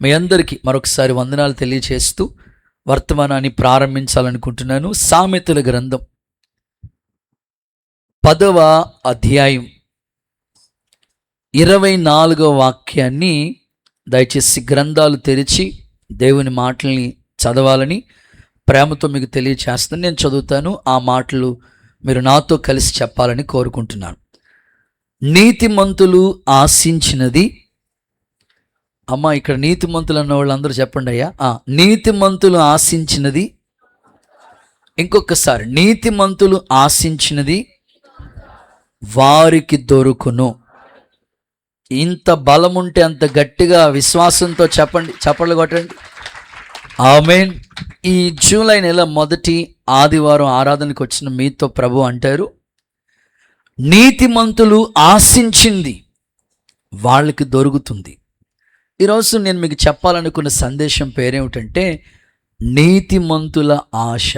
మీ అందరికీ మరొకసారి వందనాలు తెలియచేస్తూ వర్తమానాన్ని ప్రారంభించాలనుకుంటున్నాను. సామెతల గ్రంథం 10వ అధ్యాయం 24వ వాక్యాన్ని దయచేసి గ్రంథాలు తెరిచి దేవుని మాటల్ని చదవాలని ప్రేమతో మీకు తెలియచేస్తాను. నేను చదువుతాను, ఆ మాటలు మీరు నాతో కలిసి చెప్పాలని కోరుకుంటున్నాను. నీతిమంతులు ఆశించినది, అమ్మ ఇక్కడ నీతిమంతులు అన్న వాళ్ళందరూ చెప్పండి అయ్యా. నీతిమంతులు ఆశించినది, ఇంకొకసారి, నీతిమంతులు ఆశించినది వారికి దొరుకును. ఇంత బలం ఉంటే అంత గట్టిగా విశ్వాసంతో చెప్పండి, చప్పట్లు కొట్టండి. ఆమేన్. ఈ జూలై నెల మొదటి ఆదివారం ఆరాధనకు వచ్చిన మీతో ప్రభు అంటారు, నీతిమంతులు ఆశించింది వాళ్ళకి దొరుకుతుంది. ఈరోజు నేను మీకు చెప్పాలనుకున్న సందేశం పేరేమిటంటే నీతిమంతుల ఆశ,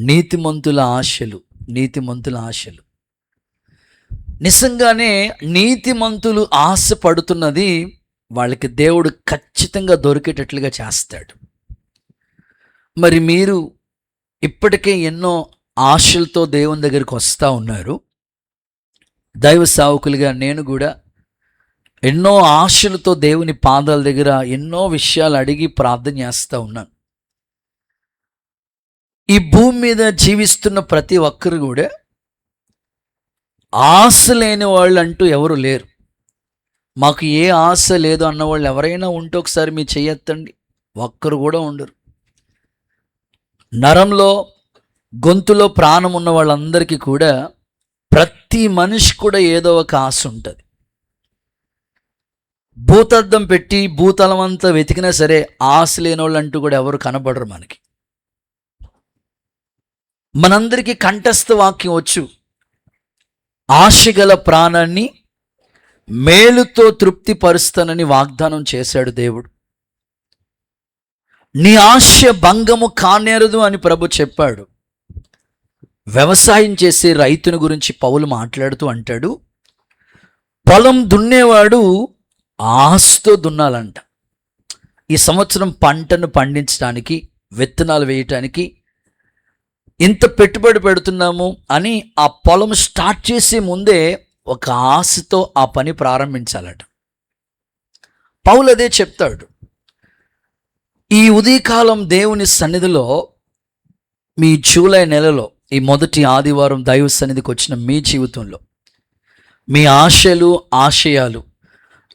నీతిమంతుల ఆశలు, నీతిమంతుల ఆశలు. నిజంగానే నీతిమంతులు ఆశపడుతున్నది వాళ్ళకి దేవుడు ఖచ్చితంగా దొరికేటట్లుగా చేస్తాడు. మరి మీరు ఇప్పటికే ఎన్నో ఆశలతో దేవుని దగ్గరికి వస్తూ ఉన్నారు. దైవ సేవకులుగా నేను కూడా ఎన్నో ఆశలతో దేవుని పాదాల దగ్గర ఎన్నో విషయాలు అడిగి ప్రార్థన చేస్తూ ఉన్నాను. ఈ భూమి మీద జీవిస్తున్న ప్రతి ఒక్కరు కూడా ఆశ లేని వాళ్ళు అంటూ ఎవరు లేరు. మాకు ఏ ఆశ లేదు అన్నవాళ్ళు ఎవరైనా ఉంటే ఒకసారి మీ చెయ్యెత్తండి. ఒక్కరు కూడా ఉండరు. నరంలో గొంతులో ప్రాణం ఉన్న వాళ్ళందరికీ కూడా ప్రతి మనిషి కూడా ఏదో ఒక ఆశ ఉంటుంది. భూతద్దం పెట్టి భూతలం అంతా వెతికినా సరే ఆశ లేని వాళ్ళు అంటూ కూడా ఎవరు కనబడరు మనకి. మనందరికీ కంఠస్థ వాక్యం వచ్చు, ఆశగల ప్రాణాన్ని మేలుతో తృప్తి పరుస్తానని వాగ్దానం చేశాడు దేవుడు. నీ ఆశ భంగము కానేరదు అని ప్రభు చెప్పాడు. వ్యవసాయం చేసే రైతుని గురించి పౌలు మాట్లాడుతూ అంటాడు, పొలం దున్నేవాడు ఆశతో దున్నాలంట. ఈ సంవత్సరం పంటను పండించడానికి, విత్తనాలు వేయటానికి ఇంత పెట్టుబడి పెడుతున్నాము అని ఆ పొలం స్టార్ట్ చేసే ముందే ఒక ఆశతో ఆ పని ప్రారంభించాలట. పౌలు అదే చెప్తాడు. ఈ ఉదయకాలం దేవుని సన్నిధిలో మీ జూలై నెలలో ఈ మొదటి ఆదివారం దైవ సన్నిధికి వచ్చిన మీ జీవితంలో మీ ఆశలు ఆశయాలు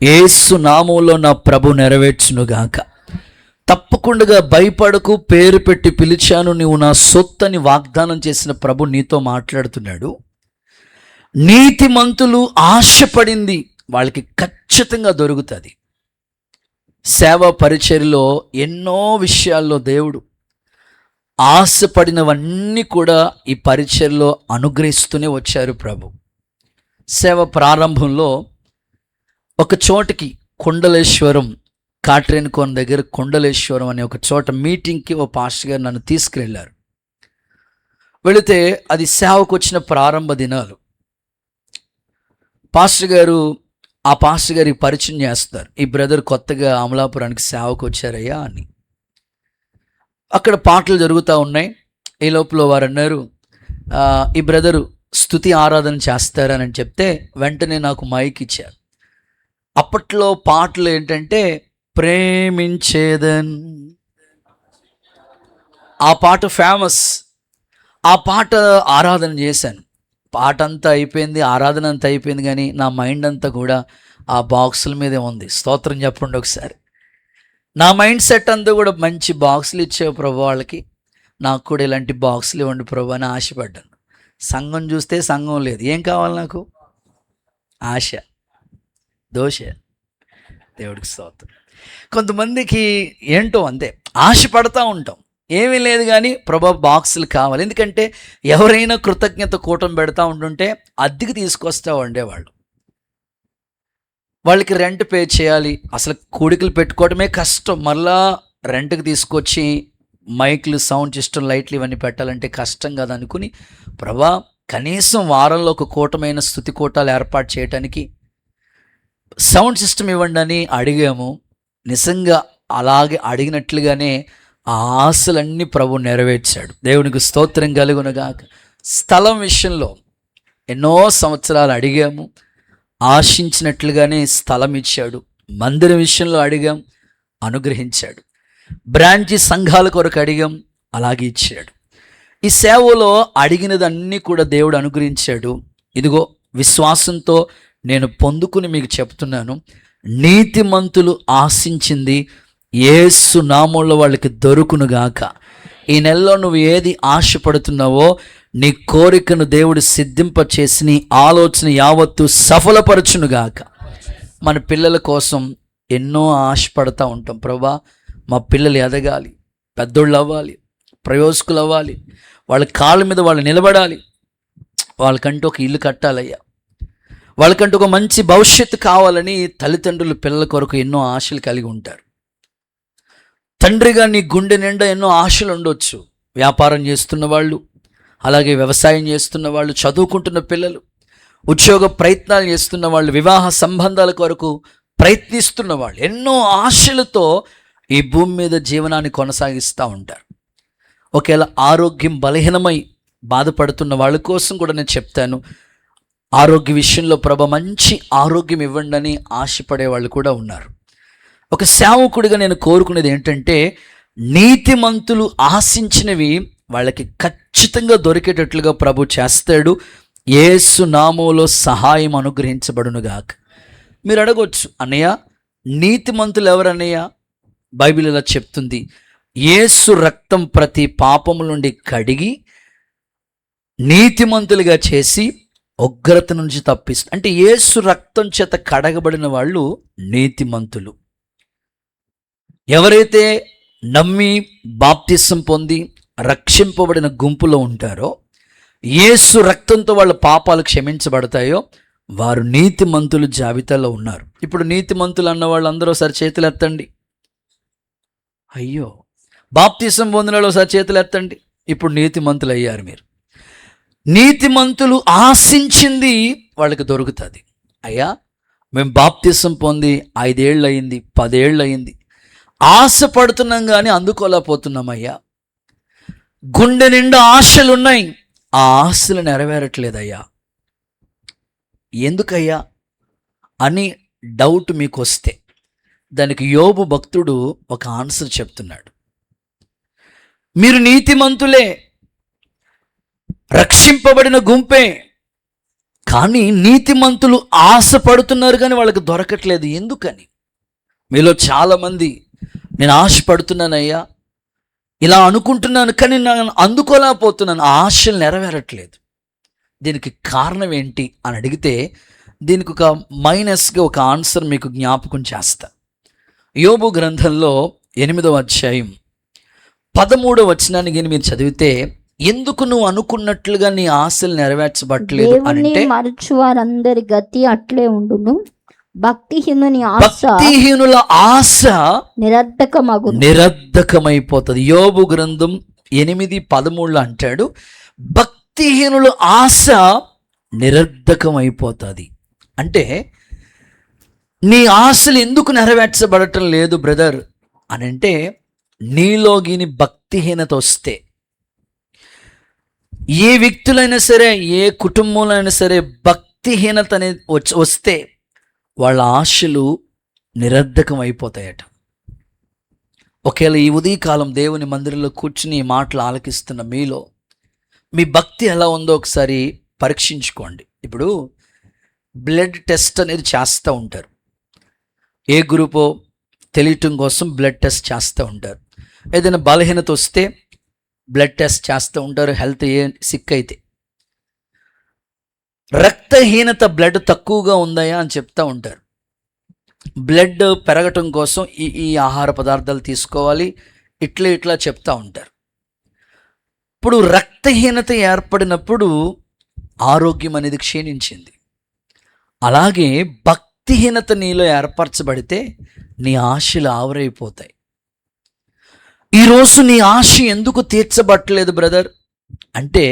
యేసు నామములో నా ప్రభు నెరవేర్చునుగాక. తప్పకుండా భయపడకు, పేరు పెట్టి పిలిచాను, నీవు నా సొత్తని వాగ్దానం చేసిన ప్రభు నీతో మాట్లాడుతున్నాడు. నీతిమంతులు ఆశపడింది వాళ్ళకి ఖచ్చితంగా దొరుకుతుంది. సేవా పరిచర్యలో ఎన్నో విషయాల్లో దేవుడు ఆశపడినవన్నీ కూడా ఈ పరిచర్యలో అనుగ్రహిస్తూనే వచ్చారు ప్రభు. సేవ ప్రారంభంలో ఒక చోటికి కొండలేశ్వరం, కాట్రేనికోన దగ్గర కొండలేశ్వరం అనే ఒక చోట మీటింగ్కి ఓ పాస్టర్ గారు నన్ను తీసుకువెళ్ళారు. వెళితే అది సేవకు వచ్చిన ప్రారంభ దినాలు. పాస్టర్ గారు పరిచయం చేస్తారు, ఈ బ్రదర్ కొత్తగా అమలాపురానికి సేవకు వచ్చారయ్యా అని. అక్కడ పాటలు జరుగుతూ ఉన్నాయి. ఈ లోపల వారు అన్నారు, ఈ బ్రదరు స్తుతి ఆరాధన చేస్తారని చెప్తే వెంటనే నాకు మైక్ ఇచ్చారు. అప్పట్లో పాటలు ఏంటంటే ప్రేమించేదన్, ఆ పాట ఫేమస్. ఆ పాట ఆరాధన చేశాను. పాట అంతా అయిపోయింది, ఆరాధన అంతా అయిపోయింది, కానీ నా మైండ్ అంతా కూడా ఆ బాక్సుల మీదే ఉంది. స్తోత్రం చెప్పండి ఒకసారి. నా మైండ్ సెట్ అంతా కూడా మంచి బాక్సులు ఇచ్చావు ప్రభు వాళ్ళకి, నాకు కూడా ఇలాంటి బాక్సులు ఇవ్వండి ప్రభు అని ఆశపడ్డాను. సంఘం చూస్తే సంఘం లేదు, ఏం కావాలి నాకు? ఆశ, దోష. దేవుడికి స్తోత్రం. కొంతమందికి ఏంటో అంతే, ఆశపడతా ఉంటాం, ఏమీ లేదు కానీ ప్రభా బాక్సులు కావాలి. ఎందుకంటే ఎవరైనా కృతజ్ఞత కూటం పెడతా ఉంటుంటే అద్దెకి తీసుకొస్తా ఉండేవాళ్ళు. వాళ్ళకి రెంట్ పే చేయాలి, అసలు కూడికలు పెట్టుకోవడమే కష్టం, మళ్ళా రెంట్కి తీసుకొచ్చి మైక్లు, సౌండ్ సిస్టమ్, లైట్లు ఇవన్నీ పెట్టాలంటే కష్టం కదా అనుకుని, ప్రభా కనీసం వారంలో ఒక కూటమైన స్తుతి కూటాలు ఏర్పాటు చేయడానికి సౌండ్ సిస్టమ్ ఇవ్వండి అని అడిగాము. నిజంగా అలాగే అడిగినట్లుగానే ఆ ఆశలన్నీ ప్రభు నెరవేర్చాడు. దేవునికి స్తోత్రం కలుగునుగాక. స్థలం విషయంలో ఎన్నో సంవత్సరాలు అడిగాము, ఆశించినట్లుగానే స్థలం ఇచ్చాడు. మందిరం విషయంలో అడిగాం, అనుగ్రహించాడు. బ్రాంచి సంఘాల కొరకు అడిగాం, అలాగే ఇచ్చాడు. ఈ సేవలో అడిగినదన్నీ కూడా దేవుడు అనుగ్రహించాడు. ఇదిగో విశ్వాసంతో నేను పొందుకుని మీకు చెప్తున్నాను, నీతిమంతులు ఆశించింది యేసు నామములో వాళ్ళకి దొరుకునుగాక. ఈ నెలలో నువ్వు ఏది ఆశపడుతున్నావో నీ కోరికను దేవుడు సిద్ధింపచేసి నీ ఆలోచన యావత్తు సఫలపరచునుగాక. మన పిల్లల కోసం ఎన్నో ఆశపడతా ఉంటాం. ప్రభా, మా పిల్లలు ఎదగాలి, పెద్దోళ్ళు అవ్వాలి, ప్రయోజకులు అవ్వాలి, వాళ్ళ కాళ్ళ మీద వాళ్ళు నిలబడాలి, వాళ్ళకంటూ ఒక ఇల్లు కట్టాలయ్యా, వాళ్ళకంటూ ఒక మంచి భవిష్యత్తు కావాలని తల్లిదండ్రులు పిల్లల కొరకు ఎన్నో ఆశలు కలిగి ఉంటారు. తండ్రిగా నీ గుండె నిండా ఎన్నో ఆశలు ఉండొచ్చు. వ్యాపారం చేస్తున్న వాళ్ళు, అలాగే వ్యవసాయం చేస్తున్న వాళ్ళు, చదువుకుంటున్న పిల్లలు, ఉద్యోగ ప్రయత్నాలు చేస్తున్న వాళ్ళు, వివాహ సంబంధాల కొరకు ప్రయత్నిస్తున్న వాళ్ళు ఎన్నో ఆశలతో ఈ భూమి మీద జీవనాన్ని కొనసాగిస్తూ ఉంటారు. ఒకవేళ ఆరోగ్యం బలహీనమై బాధపడుతున్న వాళ్ళ కోసం కూడా నేను చెప్తాను, ఆరోగ్య విషయంలో ప్రభు మంచి ఆరోగ్యం ఇవ్వండి అని ఆశపడే వాళ్ళు కూడా ఉన్నారు. ఒక సేవకుడిగా నేను కోరుకునేది ఏంటంటే, నీతిమంతులు ఆశించినవి వాళ్ళకి ఖచ్చితంగా దొరికేటట్లుగా ప్రభు చేస్తాడు. యేసు నామములో సహాయం అనుగ్రహించబడునుగాక. మీరు అడగొచ్చు, అన్నయ్య నీతిమంతులు ఎవరన్నయ్య? బైబిల్ ఇలా చెప్తుంది, యేసు రక్తం ప్రతి పాపము నుండి కడిగి నీతిమంతులుగా చేసి ఉగ్రత నుంచి తప్పిస్తుంది. అంటే యేసు రక్తం చేత కడగబడిన వాళ్ళు నీతిమంతులు. ఎవరైతే నమ్మి బాప్తిసం పొంది రక్షింపబడిన గుంపులో ఉంటారో, యేసు రక్తంతో వాళ్ళ పాపాలు క్షమించబడతాయో వారు నీతిమంతులు జాబితాలో ఉన్నారు. ఇప్పుడు నీతిమంతులు అన్న వాళ్ళు అందరూ ఒకసారి చేతులు ఎత్తండి. అయ్యో, బాప్తిసం పొందిన వాళ్ళు ఒకసారి చేతులు ఎత్తండి. ఇప్పుడు నీతిమంతులు అయ్యారు మీరు. నీతిమంతులు ఆశించింది వాళ్ళకి దొరుకుతుంది. అయ్యా, మేము బాప్తిసం పొంది 5 ఏళ్ళు అయింది, 10 ఏళ్ళు అయింది, ఆశపడుతున్నాం కానీ అందుకోలేకపోతున్నామయ్యా. గుండె నిండా ఆశలున్నాయి, ఆ ఆశలు నెరవేరట్లేదయ్యా, ఎందుకయ్యా అని డౌట్ మీకు వస్తే దానికి యోబు భక్తుడు ఒక ఆన్సర్ చెప్తున్నాడు. మీరు నీతిమంతులే, రక్షింపబడిన గుంపే, కానీ నీతిమంతులు ఆశపడుతున్నారు కానీ వాళ్ళకి దొరకట్లేదు. ఎందుకని? మీలో చాలామంది నేను ఆశపడుతున్నానయ్యా, ఇలా అనుకుంటున్నాను కానీ నేను అందుకోలేకపోతున్నాను, ఆ ఆశలు నెరవేరట్లేదు. దీనికి కారణం ఏంటి అని అడిగితే దీనికి ఒక మైనస్గా ఒక ఆన్సర్ మీకు జ్ఞాపకం చేస్తా. యోబు గ్రంథంలో 8వ అధ్యాయం 13వ వచనాన్ని మీరు చదివితే, ఎందుకు నువ్వు అనుకున్నట్లుగా నీ ఆశలు నెరవేర్చబట్టలేదు అంటే, మరచువారందరి గతి అట్లే ఉండును, భక్తిహీనుల ఆశ నిరర్ధకమైపోతుంది. యోబు గ్రంథం 8:13 అంటాడు, భక్తిహీనుల ఆశ నిరర్ధకమైపోతుంది. అంటే నీ ఆశలు ఎందుకు నెరవేర్చబడటం లేదు బ్రదర్ అని అంటే, నీలోగిని భక్తిహీనత వస్తే, ఏ వ్యక్తులైనా సరే, ఏ కుటుంబంలో అయినా సరే భక్తిహీనత అనేది వస్తే వాళ్ళ ఆశలు నిరర్ధకం అయిపోతాయట. ఒకవేళ ఈ ఉదయకాలం దేవుని మందిరంలో కూర్చుని ఈ మాటలు ఆలకిస్తున్న మీలో మీ భక్తి ఎలా ఉందో ఒకసారి పరీక్షించుకోండి. ఇప్పుడు బ్లడ్ టెస్ట్ అనేది చేస్తూ ఉంటారు. ఏ గ్రూపో తెలియటం కోసం బ్లడ్ టెస్ట్ చేస్తూ ఉంటారు. ఏదైనా బలహీనత వస్తే బ్లడ్ టెస్ట్ చేస్తూ ఉంటారు. హెల్త్ సిక్ అయితే, రక్తహీనత బ్లడ్ తక్కువగా ఉందాయా అని చెప్తూ ఉంటారు. బ్లడ్ పెరగటం కోసం ఈ ఆహార పదార్థాలు తీసుకోవాలి, ఇట్లా చెప్తూ ఉంటారు. ఇప్పుడు రక్తహీనత ఏర్పడినప్పుడు ఆరోగ్యం అనేది క్షీణించింది. అలాగే భక్తిహీనత నీలో ఏర్పరచబడితే నీ ఆశలు ఆవిరైపోతాయి. ఈరోజు నీ ఆశ ఎందుకు తీర్చబట్టలేదు బ్రదర్ అంటే,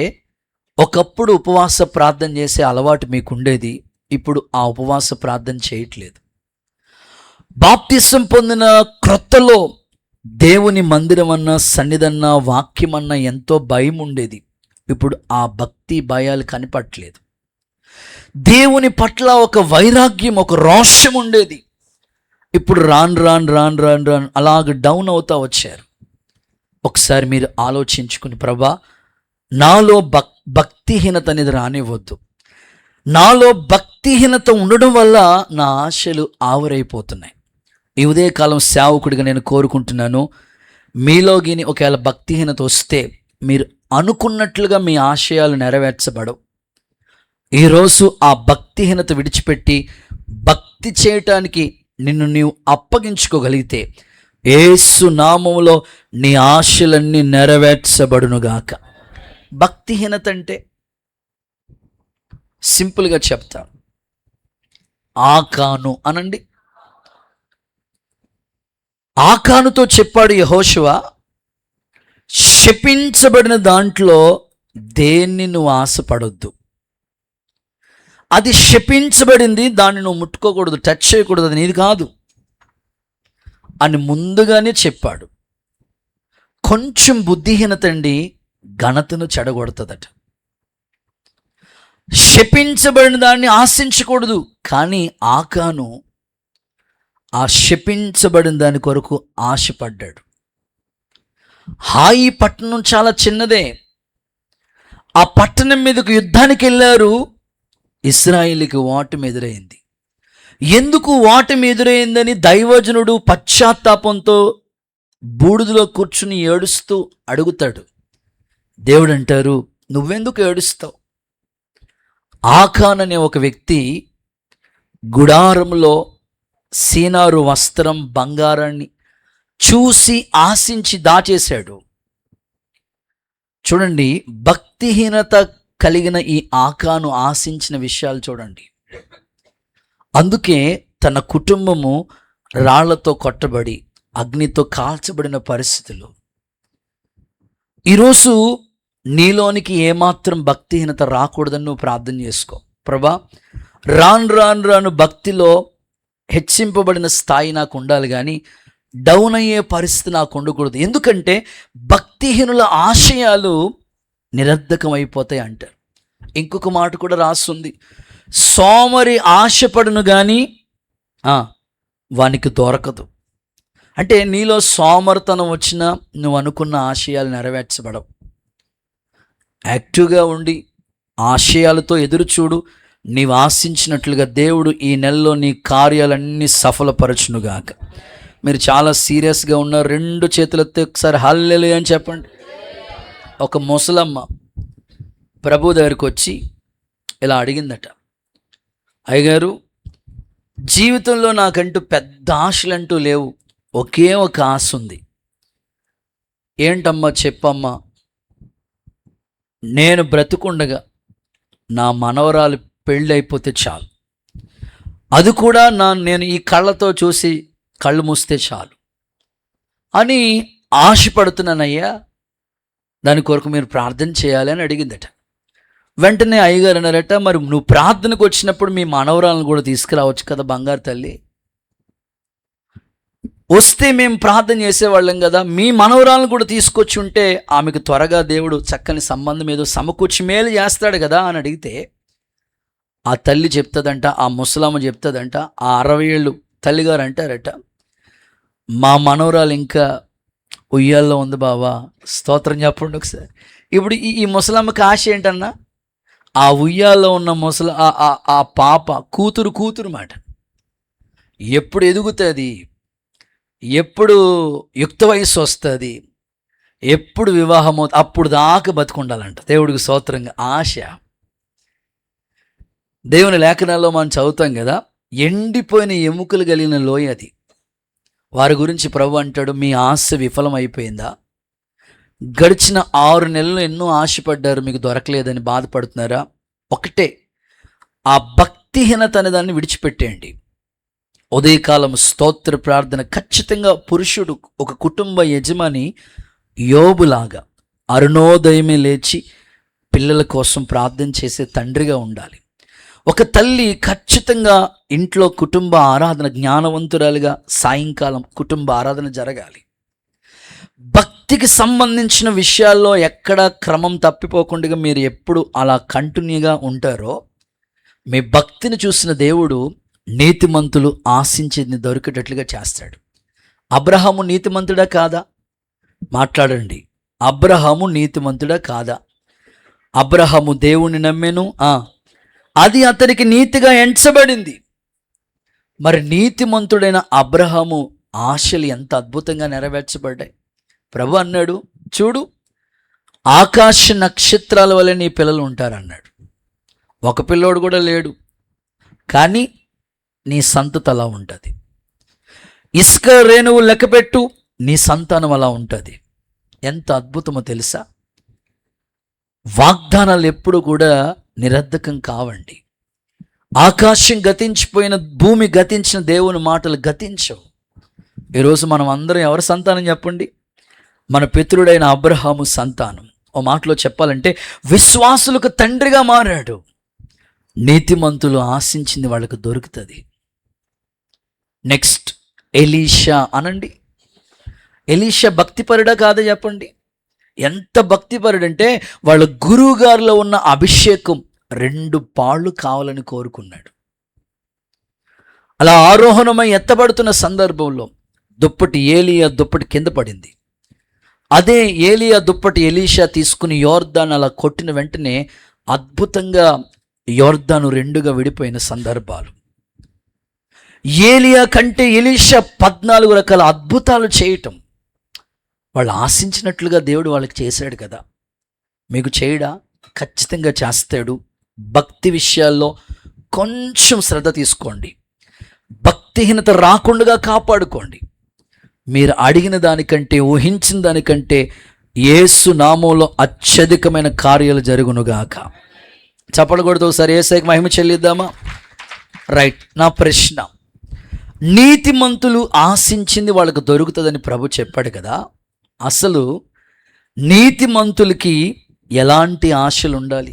ఒకప్పుడు ఉపవాస ప్రార్థన చేసే అలవాటు మీకుండేది, ఇప్పుడు ఆ ఉపవాస ప్రార్థన చేయట్లేదు. బాప్తిసం పొందిన క్రొత్తలో దేవుని మందిరం అన్నా సన్నిధన్నా వాక్యమన్నా ఎంతో భయం ఉండేది. ఇప్పుడు ఆ భక్తి భయాలు కనిపట్లేదు. దేవుని పట్ల ఒక వైరాగ్యం, ఒక రోషం ఉండేది. ఇప్పుడు రాను అలాగ డౌన్ అవుతా వచ్చారు. ఒకసారి మీరు ఆలోచించుకుని, ప్రభా నాలో భక్తిహీనత అనేది రానివ్వద్దు. నాలో భక్తిహీనత ఉండడం వల్ల నా ఆశలు ఆవిరైపోతున్నాయి. ఈ ఉదయకాలం సేవకుడిగా నేను కోరుకుంటున్నాను, మీలోగిని ఒకవేళ భక్తిహీనత వస్తే మీరు అనుకున్నట్లుగా మీ ఆశయాలు నెరవేర్చబడవు. ఈరోజు ఆ భక్తిహీనత విడిచిపెట్టి భక్తి చేయటానికి నిన్ను నీవు అప్పగించుకోగలిగితే యేసు నామములో నీ ఆశలన్నీ నెరవేర్చబడునుగాక. భక్తిహీనత అంటే సింపుల్గా చెప్తాను, ఆకాను అనండి. ఆకానుతో చెప్పాడు యెహోషువ, శపించబడిన దాంట్లో దేన్ని నువ్వు ఆశపడొద్దు. అది శపించబడింది, దాన్ని నువ్వు ముట్టుకోకూడదు, టచ్ చేయకూడదు, అది నీది కాదు అని ముందుగానే చెప్పాడు. కొంచెం బుద్ధిహీనత అండి ఘనతను చెడగొడుతుందట. శపించబడిన దాన్ని ఆశించకూడదు. కానీ ఆకాను ఆ శపించబడిన దాని కొరకు ఆశపడ్డాడు. హాయి పట్టణం చాలా చిన్నదే. ఆ పట్టణం మీదకు యుద్ధానికి వెళ్ళారు. ఇశ్రాయేలుకి ఓటమి ఎదురైంది. ఎందుకు ఓటమి ఎదురైందని దైవజనుడు పశ్చాత్తాపంతో బూడిదలో కూర్చుని ఏడుస్తూ అడుగుతాడు. దేవుడు అంటారు, నువ్వెందుకు ఏడుస్తావు? ఆకాన్ అనే ఒక వ్యక్తి గుడారంలో సీనారు వస్త్రం, బంగారాన్ని చూసి ఆశించి దాచేశాడు. చూడండి, భక్తిహీనత కలిగిన ఈ ఆకాను ఆశించిన విషయాలు చూడండి. అందుకే తన కుటుంబము రాళ్లతో కొట్టబడి అగ్నితో కాల్చబడిన పరిస్థితులు. ఈరోజు నీలోనికి ఏమాత్రం భక్తిహీనత రాకూడదని నువ్వు ప్రార్థన చేసుకో. ప్రభా, రాను భక్తిలో హెచ్చింపబడిన స్థాయి నాకు ఉండాలి, కానీ డౌన్ అయ్యే పరిస్థితి నాకు ఉండకూడదు. ఎందుకంటే భక్తిహీనుల ఆశయాలు నిరర్ధకమైపోతాయి అంటారు. ఇంకొక మాట కూడా రాస్తుంది, సోమరి ఆశపడును కానీ వానికి దొరకదు. అంటే నీలో సోమరితనం వచ్చినా నువ్వు అనుకున్న ఆశయాలు నెరవేర్చబడవు. యాక్టివ్గా ఉండి ఆశయాలతో ఎదురు చూడు. నీవు ఆశించినట్లుగా దేవుడు ఈ నెలలో నీ కార్యాలన్నీ సఫలపరచునుగాక. మీరు చాలా సీరియస్గా ఉన్నారు. 2 చేతులెత్తి ఒకసారి హల్లెలూయా అని చెప్పండి. ఒక ముసలమ్మ ప్రభు దగ్గరికి వచ్చి ఇలా అడిగిందట, అయ్యగారు, జీవితంలో నాకంటూ పెద్ద ఆశలంటూ లేవు, ఒకే ఒక ఆశ ఉంది. ఏంటమ్మా చెప్పమ్మా? నేను బ్రతుకుండగా నా మనవరాలు పెళ్ళి అయిపోతే చాలు, అది కూడా నేను ఈ కళ్ళతో చూసి కళ్ళు మూస్తే చాలు అని ఆశపడుతున్నానయ్యా, దాని కొరకు మీరు ప్రార్థన చేయాలి అని అడిగిందట. వెంటనే అయ్యగారు అన్నారట, మరి నువ్వు ప్రార్థనకు వచ్చినప్పుడు మీ మనవరాలను కూడా తీసుకురావచ్చు కదా బంగారు తల్లి. వస్తే మేము ప్రార్థన చేసేవాళ్ళం కదా, మీ మనవరాలను కూడా తీసుకొచ్చి ఉంటే ఆమెకు త్వరగా దేవుడు చక్కని సంబంధం ఏదో సమకూర్చి మేలు చేస్తాడు కదా అని అడిగితే ఆ తల్లి చెప్తుందంట, ఆ ముసలమ్మ చెప్తుందంట, ఆ 60 ఏళ్ళు తల్లిగారు అంటారట, మా మనవరాలు ఇంకా ఉయ్యాల్లో ఉంది బావా, స్తోత్రం చెప్పండి ఒకసారి. ఇప్పుడు ఈ ముసలమ్మకి ఆశ ఏంటన్నా, ఆ ఉయ్యాల్లో ఉన్న ఆ పాప కూతురు మాట ఎప్పుడు ఎదుగుతుంది, ఎప్పుడు యుక్త వయసు వస్తుంది, ఎప్పుడు వివాహం అవుతుంది, అప్పుడు దాకా బతుకుండాలంట. దేవుడికి స్తోత్రంగా ఆశ. దేవుని లేఖనాల్లో మనం చదువుతాం కదా, ఎండిపోయిన ఎముకలు కలిగిన లోయ అది. వారి గురించి ప్రభు అంటాడు, మీ ఆశ విఫలం అయిపోయిందా? గడిచిన 6 నెలలు ఎన్నో ఆశపడ్డారు, మీకు దొరకలేదని బాధపడుతున్నారా? ఒకటే, ఆ భక్తిహీనత అనే దాన్ని విడిచిపెట్టేయండి. ఉదయకాలం స్తోత్ర ప్రార్థన ఖచ్చితంగా పురుషుడు, ఒక కుటుంబ యజమాని యోబులాగా అరుణోదయమే లేచి పిల్లల కోసం ప్రార్థన చేసే తండ్రిగా ఉండాలి. ఒక తల్లి ఖచ్చితంగా ఇంట్లో కుటుంబ ఆరాధన, జ్ఞానవంతురాలుగా సాయంకాలం కుటుంబ ఆరాధన జరగాలి. భక్తికి సంబంధించిన విషయాల్లో ఎక్కడ క్రమం తప్పిపోకుండా మీరు ఎప్పుడు అలా కంటిన్యూగా ఉంటారో, మీ భక్తిని చూసిన దేవుడు నీతిమంతులు ఆశించింది దొరికేటట్లుగా చేస్తాడు. అబ్రహాము నీతిమంతుడా కాదా? మాట్లాడండి. అబ్రహాము నీతిమంతుడా కాదా? అబ్రహాము దేవుణ్ణి నమ్మెను, అది అతనికి నీతిగా ఎంచబడింది. మరి నీతిమంతుడైన అబ్రహాము ఆశలు ఎంత అద్భుతంగా నెరవేర్చబడ్డాయి. ప్రభు అన్నాడు, చూడు ఆకాశ నక్షత్రాల వల్ల నీ పిల్లలు ఉంటారన్నాడు. ఒక పిల్లోడు కూడా లేడు, కానీ నీ సంతతి అలా ఉంటుంది. ఇసుక రేణువు లెక్కపెట్టు, నీ సంతానం అలా ఉంటుంది. ఎంత అద్భుతమో తెలుసా? వాగ్దానాలు ఎప్పుడు కూడా నిరర్ధకం కావండి. ఆకాశం గతించిపోయిన, భూమి గతించిన దేవుని మాటలు గతించవు. ఈరోజు మనం అందరం ఎవరి సంతానం చెప్పండి? మన పితరుడైన అబ్రహాము సంతానం. ఓ మాటలో చెప్పాలంటే విశ్వాసులకు తండ్రిగా మారాడు. నీతిమంతులు ఆశించింది వాళ్ళకు దొరుకుతుంది. నెక్స్ట్ ఎలీషా అనండి. ఎలీషా భక్తిపరుడా కాదా చెప్పండి? ఎంత భక్తిపరుడంటే వాళ్ళ గురువు గారిలో ఉన్న అభిషేకం 2 పాళ్ళు కావాలని కోరుకున్నాడు. అలా ఆరోహణమై ఎత్తబడుతున్న సందర్భంలో దుప్పటి ఏలియా దుప్పటి కింద పడింది. అదే ఏలియా దుప్పటి ఎలీషా తీసుకుని యోర్దాను అలా కొట్టిన వెంటనే అద్భుతంగా యోర్దాను 2గా విడిపోయిన సందర్భాలు. ఏలియా కంటే ఎలీషా 14 రకాల అద్భుతాలు చేయటం. వాళ్ళు ఆశించినట్లుగా దేవుడు వాళ్ళకి చేశాడు కదా. మీకు చేయడా? ఖచ్చితంగా చేస్తాడు. భక్తి విషయాల్లో కొంచెం శ్రద్ధ తీసుకోండి. భక్తిహీనత రాకుండా కాపాడుకోండి. మీరు అడిగిన దానికంటే, ఊహించిన దానికంటే యేసు నామంలో అత్యధికమైన కార్యాలు జరుగునుగాక. చెప్పకూడదు. ఒకసారి యేసుకి మహిమ చెల్లిద్దామా? రైట్. నా ప్రశ్న, నీతిమంతులు ఆశించింది వాళ్ళకు దొరుకుతుందని ప్రభు చెప్పాడు కదా. అసలు నీతిమంతులకి ఎలాంటి ఆశలు ఉండాలి?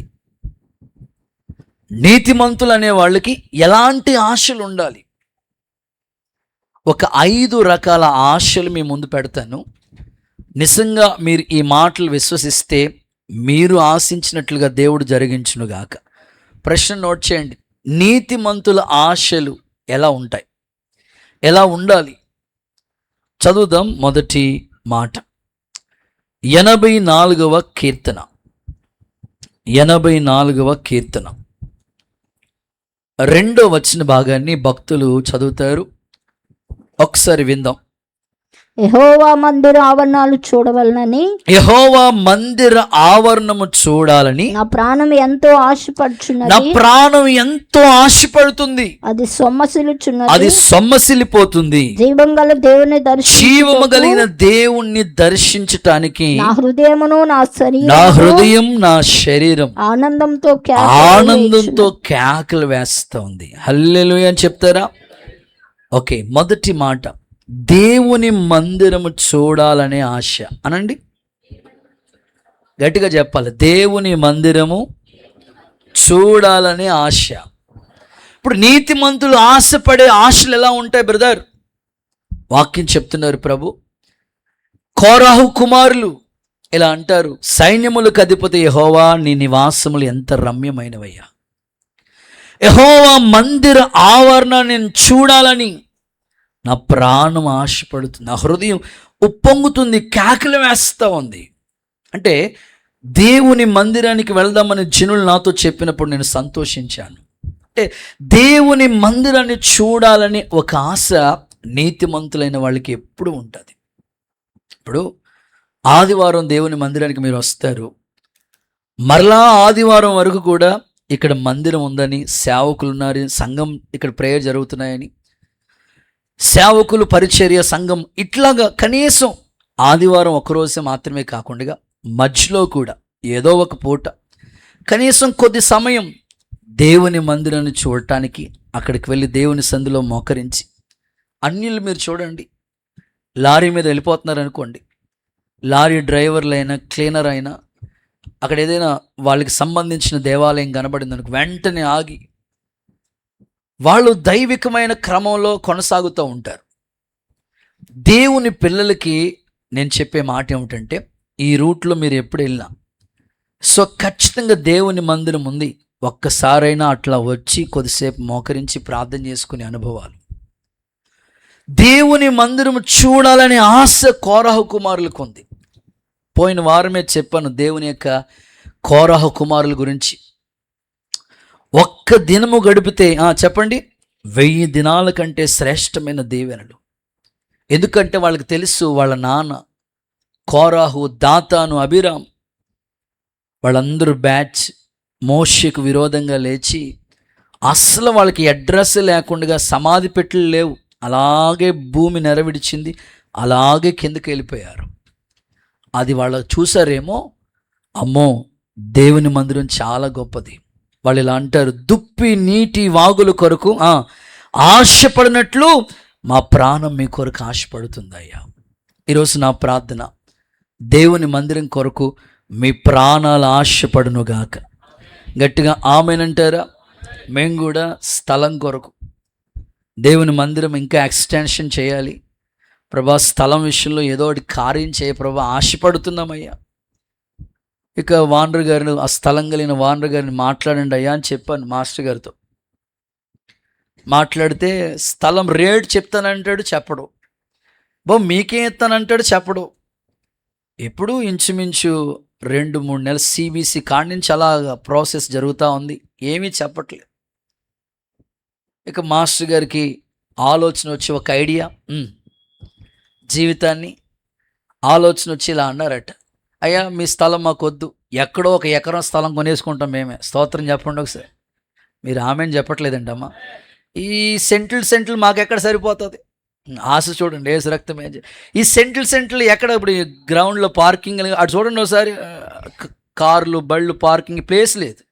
నీతిమంతులు అనే వాళ్ళకి ఎలాంటి ఆశలు ఉండాలి? ఒక 5 రకాల ఆశలు మీ ముందు పెడతాను. నిజంగా మీరు ఈ మాటలు విశ్వసిస్తే మీరు ఆశించినట్లుగా దేవుడు జరిగించునుగాక. ప్రశ్న నోట్ చేయండి. నీతిమంతుల ఆశలు ఎలా ఉంటాయి? ఎలా ఉండాలి? చదువుదాం. మొదటి మాట 84వ కీర్తన. 84వ కీర్తన 2వ వచన భాగాన్ని భక్తులు చదువుతారు. ఒకసారి విందాం. యెహోవా మందిర ఆవరణాలు చూడవలనని, యెహోవా మందిర ఆవరణము చూడాలని నా ప్రాణం ఎంతో ఆశపడుచున్నది. నా ప్రాణం ఎంతో ఆశపడుతుంది. అది సొమ్మసిల్లుచున్నది. అది సొమ్మసిల్లిపోతుంది. జీవం గల దేవుని జీవము కలిగిన దేవుణ్ణి దర్శించటానికి నా హృదయమును నా హృదయం నా శరీరం ఆనందంతో కేకలు వేస్తుంది. హల్లెలూయా అని చెప్తారా? ఓకే. మొదటి మాట, దేవుని మందిరము చూడాలనే ఆశ అనండి. గట్టిగా చెప్పాలి. దేవుని మందిరము చూడాలనే ఆశ. ఇప్పుడు నీతిమంతులు ఆశపడే ఆశలు ఎలా ఉంటాయి బ్రదర్? వాక్యం చెప్తున్నారు ప్రభు. కోరాహు కుమారులు ఇలా అంటారు, సైన్యములకు అధిపతి యెహోవా, నీ నివాసములు ఎంత రమ్యమైనవయ్యా. యెహోవా మందిర ఆవరణ నేను చూడాలని నా ప్రాణం ఆశపడుతుంది, నా హృదయం ఉప్పొంగుతుంది, కేకలు వేస్తూ ఉంది. అంటే దేవుని మందిరానికి వెళ్దామని జనులు నాతో చెప్పినప్పుడు నేను సంతోషించాను. అంటే దేవుని మందిరాన్ని చూడాలని ఒక ఆశ నీతిమంతులైన వాళ్ళకి ఎప్పుడు ఉంటుంది. ఇప్పుడు ఆదివారం దేవుని మందిరానికి మీరు వస్తారు. మరలా ఆదివారం వరకు కూడా ఇక్కడ మందిరం ఉందని, సేవకులు ఉన్నారు, సంఘం ఇక్కడ ప్రేయర్ జరుగుతున్నాయని, సేవకులు, పరిచర్య, సంఘం, ఇట్లాగా కనీసం ఆదివారం ఒకరోజు మాత్రమే కాకుండా మధ్యలో కూడా ఏదో ఒక పూట కనీసం కొద్ది సమయం దేవుని మందిరాన్ని చూడటానికి అక్కడికి వెళ్ళి దేవుని సందులో మోకరించి. అన్యులు మీరు చూడండి, లారీ మీద వెళ్ళిపోతున్నారు అనుకోండి, లారీ డ్రైవర్లైనా క్లీనర్ అయినా అక్కడ ఏదైనా వాళ్ళకి సంబంధించిన దేవాలయం కనబడింది అనుకో, వెంటనే ఆగి వాళ్ళు దైవికమైన క్రమంలో కొనసాగుతూ ఉంటారు. దేవుని పిల్లలకి నేను చెప్పే మాట ఏమిటంటే, ఈ రూట్లో మీరు ఎప్పుడు వెళ్ళినా సో ఖచ్చితంగా దేవుని మందిరం ఉంది, ఒక్కసారైనా అట్లా వచ్చి కొద్దిసేపు మోకరించి ప్రార్థన చేసుకునే అనుభవాలు. దేవుని మందిరం చూడాలనే ఆశ కోరహు కుమారులకు ఉంది. పోయిన వారమే చెప్పాను దేవుని యొక్క కోరహు కుమారుల గురించి. ఒక్క దినము గడిపితే చెప్పండి 1000 దినాల కంటే శ్రేష్టమైన దీవెనలు. ఎందుకంటే వాళ్ళకి తెలుసు వాళ్ళ నాన్న కోరాహు, దాతాను, అబీరాం వాళ్ళందరూ బ్యాచ్ మోషేకు విరోధంగా లేచి అస్సలు వాళ్ళకి అడ్రస్ లేకుండా సమాధి పెట్టెలు లేవు, అలాగే భూమి నెరవిడిచింది, అలాగే కిందకి వెళ్ళిపోయారు. అది వాళ్ళు చూసారేమో, అమ్మో దేవుని మందిరం చాలా గొప్పది. వాళ్ళు ఇలా అంటారు, దుప్పి నీటి వాగుల కొరకు ఆశపడినట్లు మా ప్రాణం మీ కొరకు ఆశపడుతుందయ్యా. ఈరోజు నా ప్రార్థన, దేవుని మందిరం కొరకు మీ ప్రాణాలు ఆశపడునుగాక. గట్టిగా ఆమెనంటారా? మేము కూడా స్థలం కొరకు దేవుని మందిరం ఇంకా ఎక్స్టెన్షన్ చేయాలి ప్రభా, స్థలం విషయంలో ఏదో ఒకటి కార్యం చేయ ప్రభా, ఆశపడుతున్నామయ్యా. ఇక వానర్ గారిని, ఆ స్థలం కలిగిన వానర్ గారిని మాట్లాడండి అయ్యా అని చెప్పాను మాస్టర్ గారితో. మాట్లాడితే స్థలం రేట్ చెప్తానంటాడు, చెప్పడు. మీకేం ఇస్తానంటాడు, చెప్పడు. ఎప్పుడు ఇంచుమించు 2-3 నెలలు సిబిసి కాడి నుంచి అలా ప్రాసెస్ జరుగుతూ ఉంది, ఏమీ చెప్పట్లేదు. ఇక మాస్టర్ గారికి ఆలోచన వచ్చి, ఒక ఐడియా, జీవితాన్ని ఆలోచన వచ్చి ఇలా అన్నారట, అయ్యా మీ స్థలం మాకు వద్దు, ఎక్కడో 1 ఎకరం స్థలం కొనేసుకుంటాం మేమే. స్తోత్రం చెప్పండి ఒకసారి. మీరు ఆమెను చెప్పట్లేదండి అమ్మ. ఈ సెంట్లు మాకెక్కడ సరిపోతుంది? ఆశ చూడండి, ఏసు రక్తమే. ఈ సెంట్లు ఎక్కడ? ఇప్పుడు గ్రౌండ్లో పార్కింగ్ అటు చూడండి ఒకసారి, కార్లు బళ్ళు పార్కింగ్ ప్లేస్ లేదు.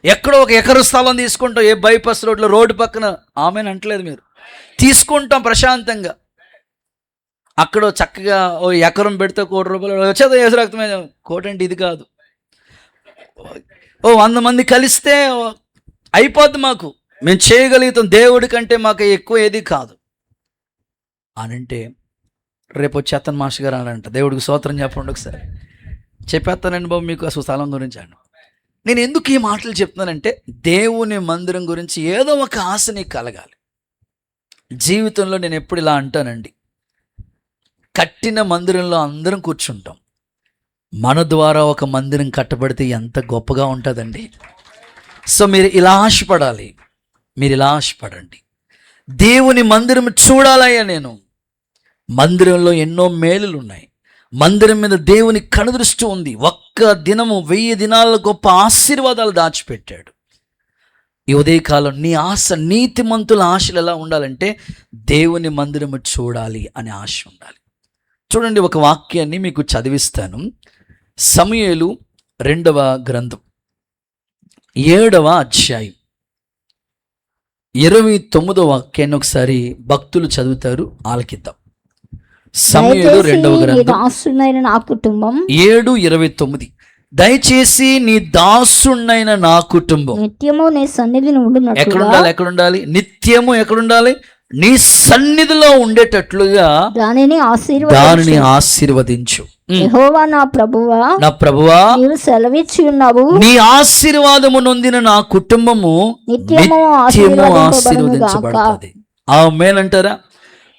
ఎక్కడో 1 ఎకరం స్థలం తీసుకుంటాం, ఏ బైపాస్ రోడ్లో రోడ్డు పక్కన. ఆమెను అంటలేదు మీరు, తీసుకుంటాం ప్రశాంతంగా. అక్కడ చక్కగా 1 ఎకరం పెడితే ₹1,00,00,000 వచ్చేది. ఏసు రక్తమే. కోటి అంటే ఇది కాదు, 100 మంది కలిస్తే అయిపోద్ది, మాకు మేము చేయగలుగుతాం, దేవుడి కంటే మాకు ఎక్కువ ఏది కాదు అని అంటే, రేపు వచ్చి అతను మాస్టర్ గారు అని అంట, దేవుడికి స్తోత్రం చెప్పండి ఒకసారి. చెప్పేస్తానండి బాబు మీకు అసలు స్థలం గురించి అండి. నేను ఎందుకు ఈ మాటలు చెప్తున్నానంటే, దేవుని మందిరం గురించి ఏదో ఒక ఆశ నీకు కలగాలి జీవితంలో. నేను ఎప్పుడు ఇలా అంటానండి, కట్టిన మందిరంలో అందరం కూర్చుంటాం, మన ద్వారా ఒక మందిరం కట్టబడితే ఎంత గొప్పగా ఉంటుందండి. సో మీరు ఇలా ఆశపడాలి, మీరు ఇలా ఆశపడండి, దేవుని మందిరం చూడాలయ్యా. నేను మందిరంలో ఎన్నో మేలులు ఉన్నాయి, మందిరం మీద దేవుని కనుదృష్టి ఉంది. ఒక్క దినము 1000 దినాల గొప్ప ఆశీర్వాదాలు దాచిపెట్టాడు. ఈ ఉదయకాలం నీ ఆశ, నీతిమంతుల ఆశలు ఎలా ఉండాలంటే, దేవుని మందిరము చూడాలి అనే ఆశ ఉండాలి. చూడండి, ఒక వాక్యాన్ని మీకు చదివిస్తాను. సమూయేలు 2వ గ్రంథం 7వ అధ్యాయం 29వ వాక్యాన్ని ఒకసారి భక్తులు చదువుతారు, ఆలకిద్దాం. సమూయేలు 2వ గ్రంథం నా కుటుంబం 7:29. దయచేసి నీ దాసునైన నా కుటుంబం నిత్యము నీ సన్నిధిని ఉండునట్లుగా. ఎక్కడుండాలి? నిత్యము ఎక్కడుండాలి? నీ సన్నిధిలో ఉండేటట్లుగా దానిని ఆశీర్వదించు. యెహోవా నా ప్రభువా, నీవు సెలవిచ్చి ఉన్నావు, నీ ఆశీర్వాదము నొందిన నా కుటుంబము నిత్యము ఆశీర్వదించబడుతుంది. ఆమేన్ అంటారా?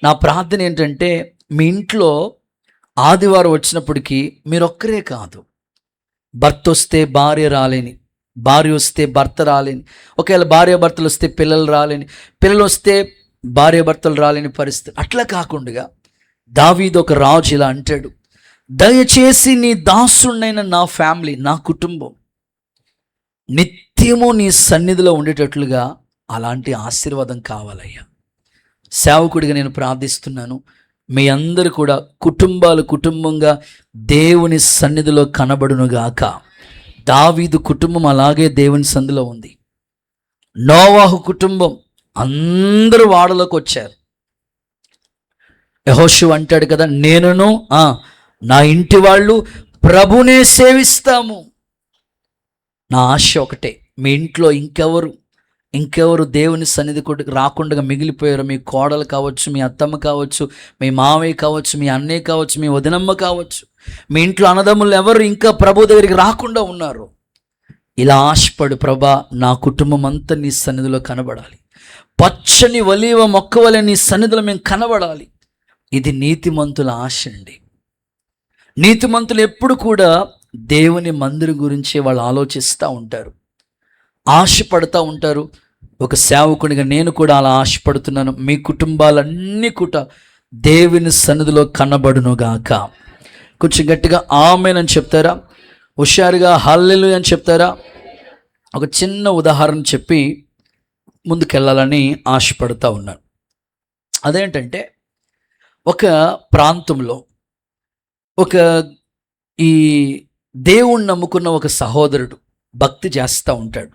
నా ప్రార్థన ఏంటంటే, మీ ఇంట్లో ఆదివారం వచ్చినప్పటికీ మీరొక్కరే కాదు, భర్త వస్తే భార్య రాలేని, భార్య వస్తే భర్త రాలేని, ఒకవేళ భార్య భర్తలు వస్తే పిల్లలు రాలేని, పిల్లలు వస్తే భార్య భర్తలు రాలేని పరిస్థితి. అట్లా కాకుండా దావీదు ఒక రాజు ఇలా అంటాడు, దయచేసి నీ దాసుడైన నా ఫ్యామిలీ, నా కుటుంబం నిత్యము నీ సన్నిధిలో ఉండేటట్లుగా అలాంటి ఆశీర్వాదం కావాలయ్యా. సేవకుడిగా నేను ప్రార్థిస్తున్నాను, మీ అందరూ కూడా కుటుంబంగా దేవుని సన్నిధిలో కనబడునుగాక. దావీదు కుటుంబం అలాగే దేవుని సన్నిధిలో ఉంది. నోవాహు కుటుంబం అందరూ వాడలోకి వచ్చారు. యెహోషువ అంటాడు కదా, నేనును నా ఇంటి వాళ్ళు ప్రభునే సేవిస్తాము. నా ఆశ ఒకటే, మీ ఇంట్లో ఇంకెవరు ఇంకెవరు దేవుని సన్నిధి రాకుండా మిగిలిపోయారు? మీ కోడలు కావచ్చు, మీ అత్తమ్మ కావచ్చు, మీ మామయ్య కావచ్చు, మీ అన్నయ్య కావచ్చు, మీ వదినమ్మ కావచ్చు, మీ ఇంట్లో అన్నదమ్ములు ఎవరు ఇంకా ప్రభు దగ్గరికి రాకుండా ఉన్నారు? ఇలా ఆశపడు, ప్రభా నా కుటుంబం అంతా నీ సన్నిధిలో కనబడాలి, పచ్చని ఒలీవ మొక్క వలె నీ సన్నిధిలో మేము కనబడాలి. ఇది నీతిమంతుల ఆశ అండి. నీతిమంతులు ఎప్పుడు కూడా దేవుని మందిరం గురించి వాళ్ళు ఆలోచిస్తూ ఉంటారు, ఆశపడుతూ ఉంటారు. ఒక సేవకునిగా నేను కూడా అలా ఆశపడుతున్నాను. మీ కుటుంబాలన్నీ కూడా దేవుని సన్నిధిలో కనబడునుగాక. కొంచెం గట్టిగా ఆమేన్ అని చెప్తారా? హుషారుగా హల్లెలూయా అని చెప్తారా? ఒక చిన్న ఉదాహరణ చెప్పి ముందుకెళ్ళాలని ఆశపడుతూ ఉన్నాను. అదేంటంటే, ఒక ప్రాంతంలో ఈ దేవుణ్ణి నమ్ముకున్న ఒక సహోదరుడు భక్తి చేస్తూ ఉంటాడు.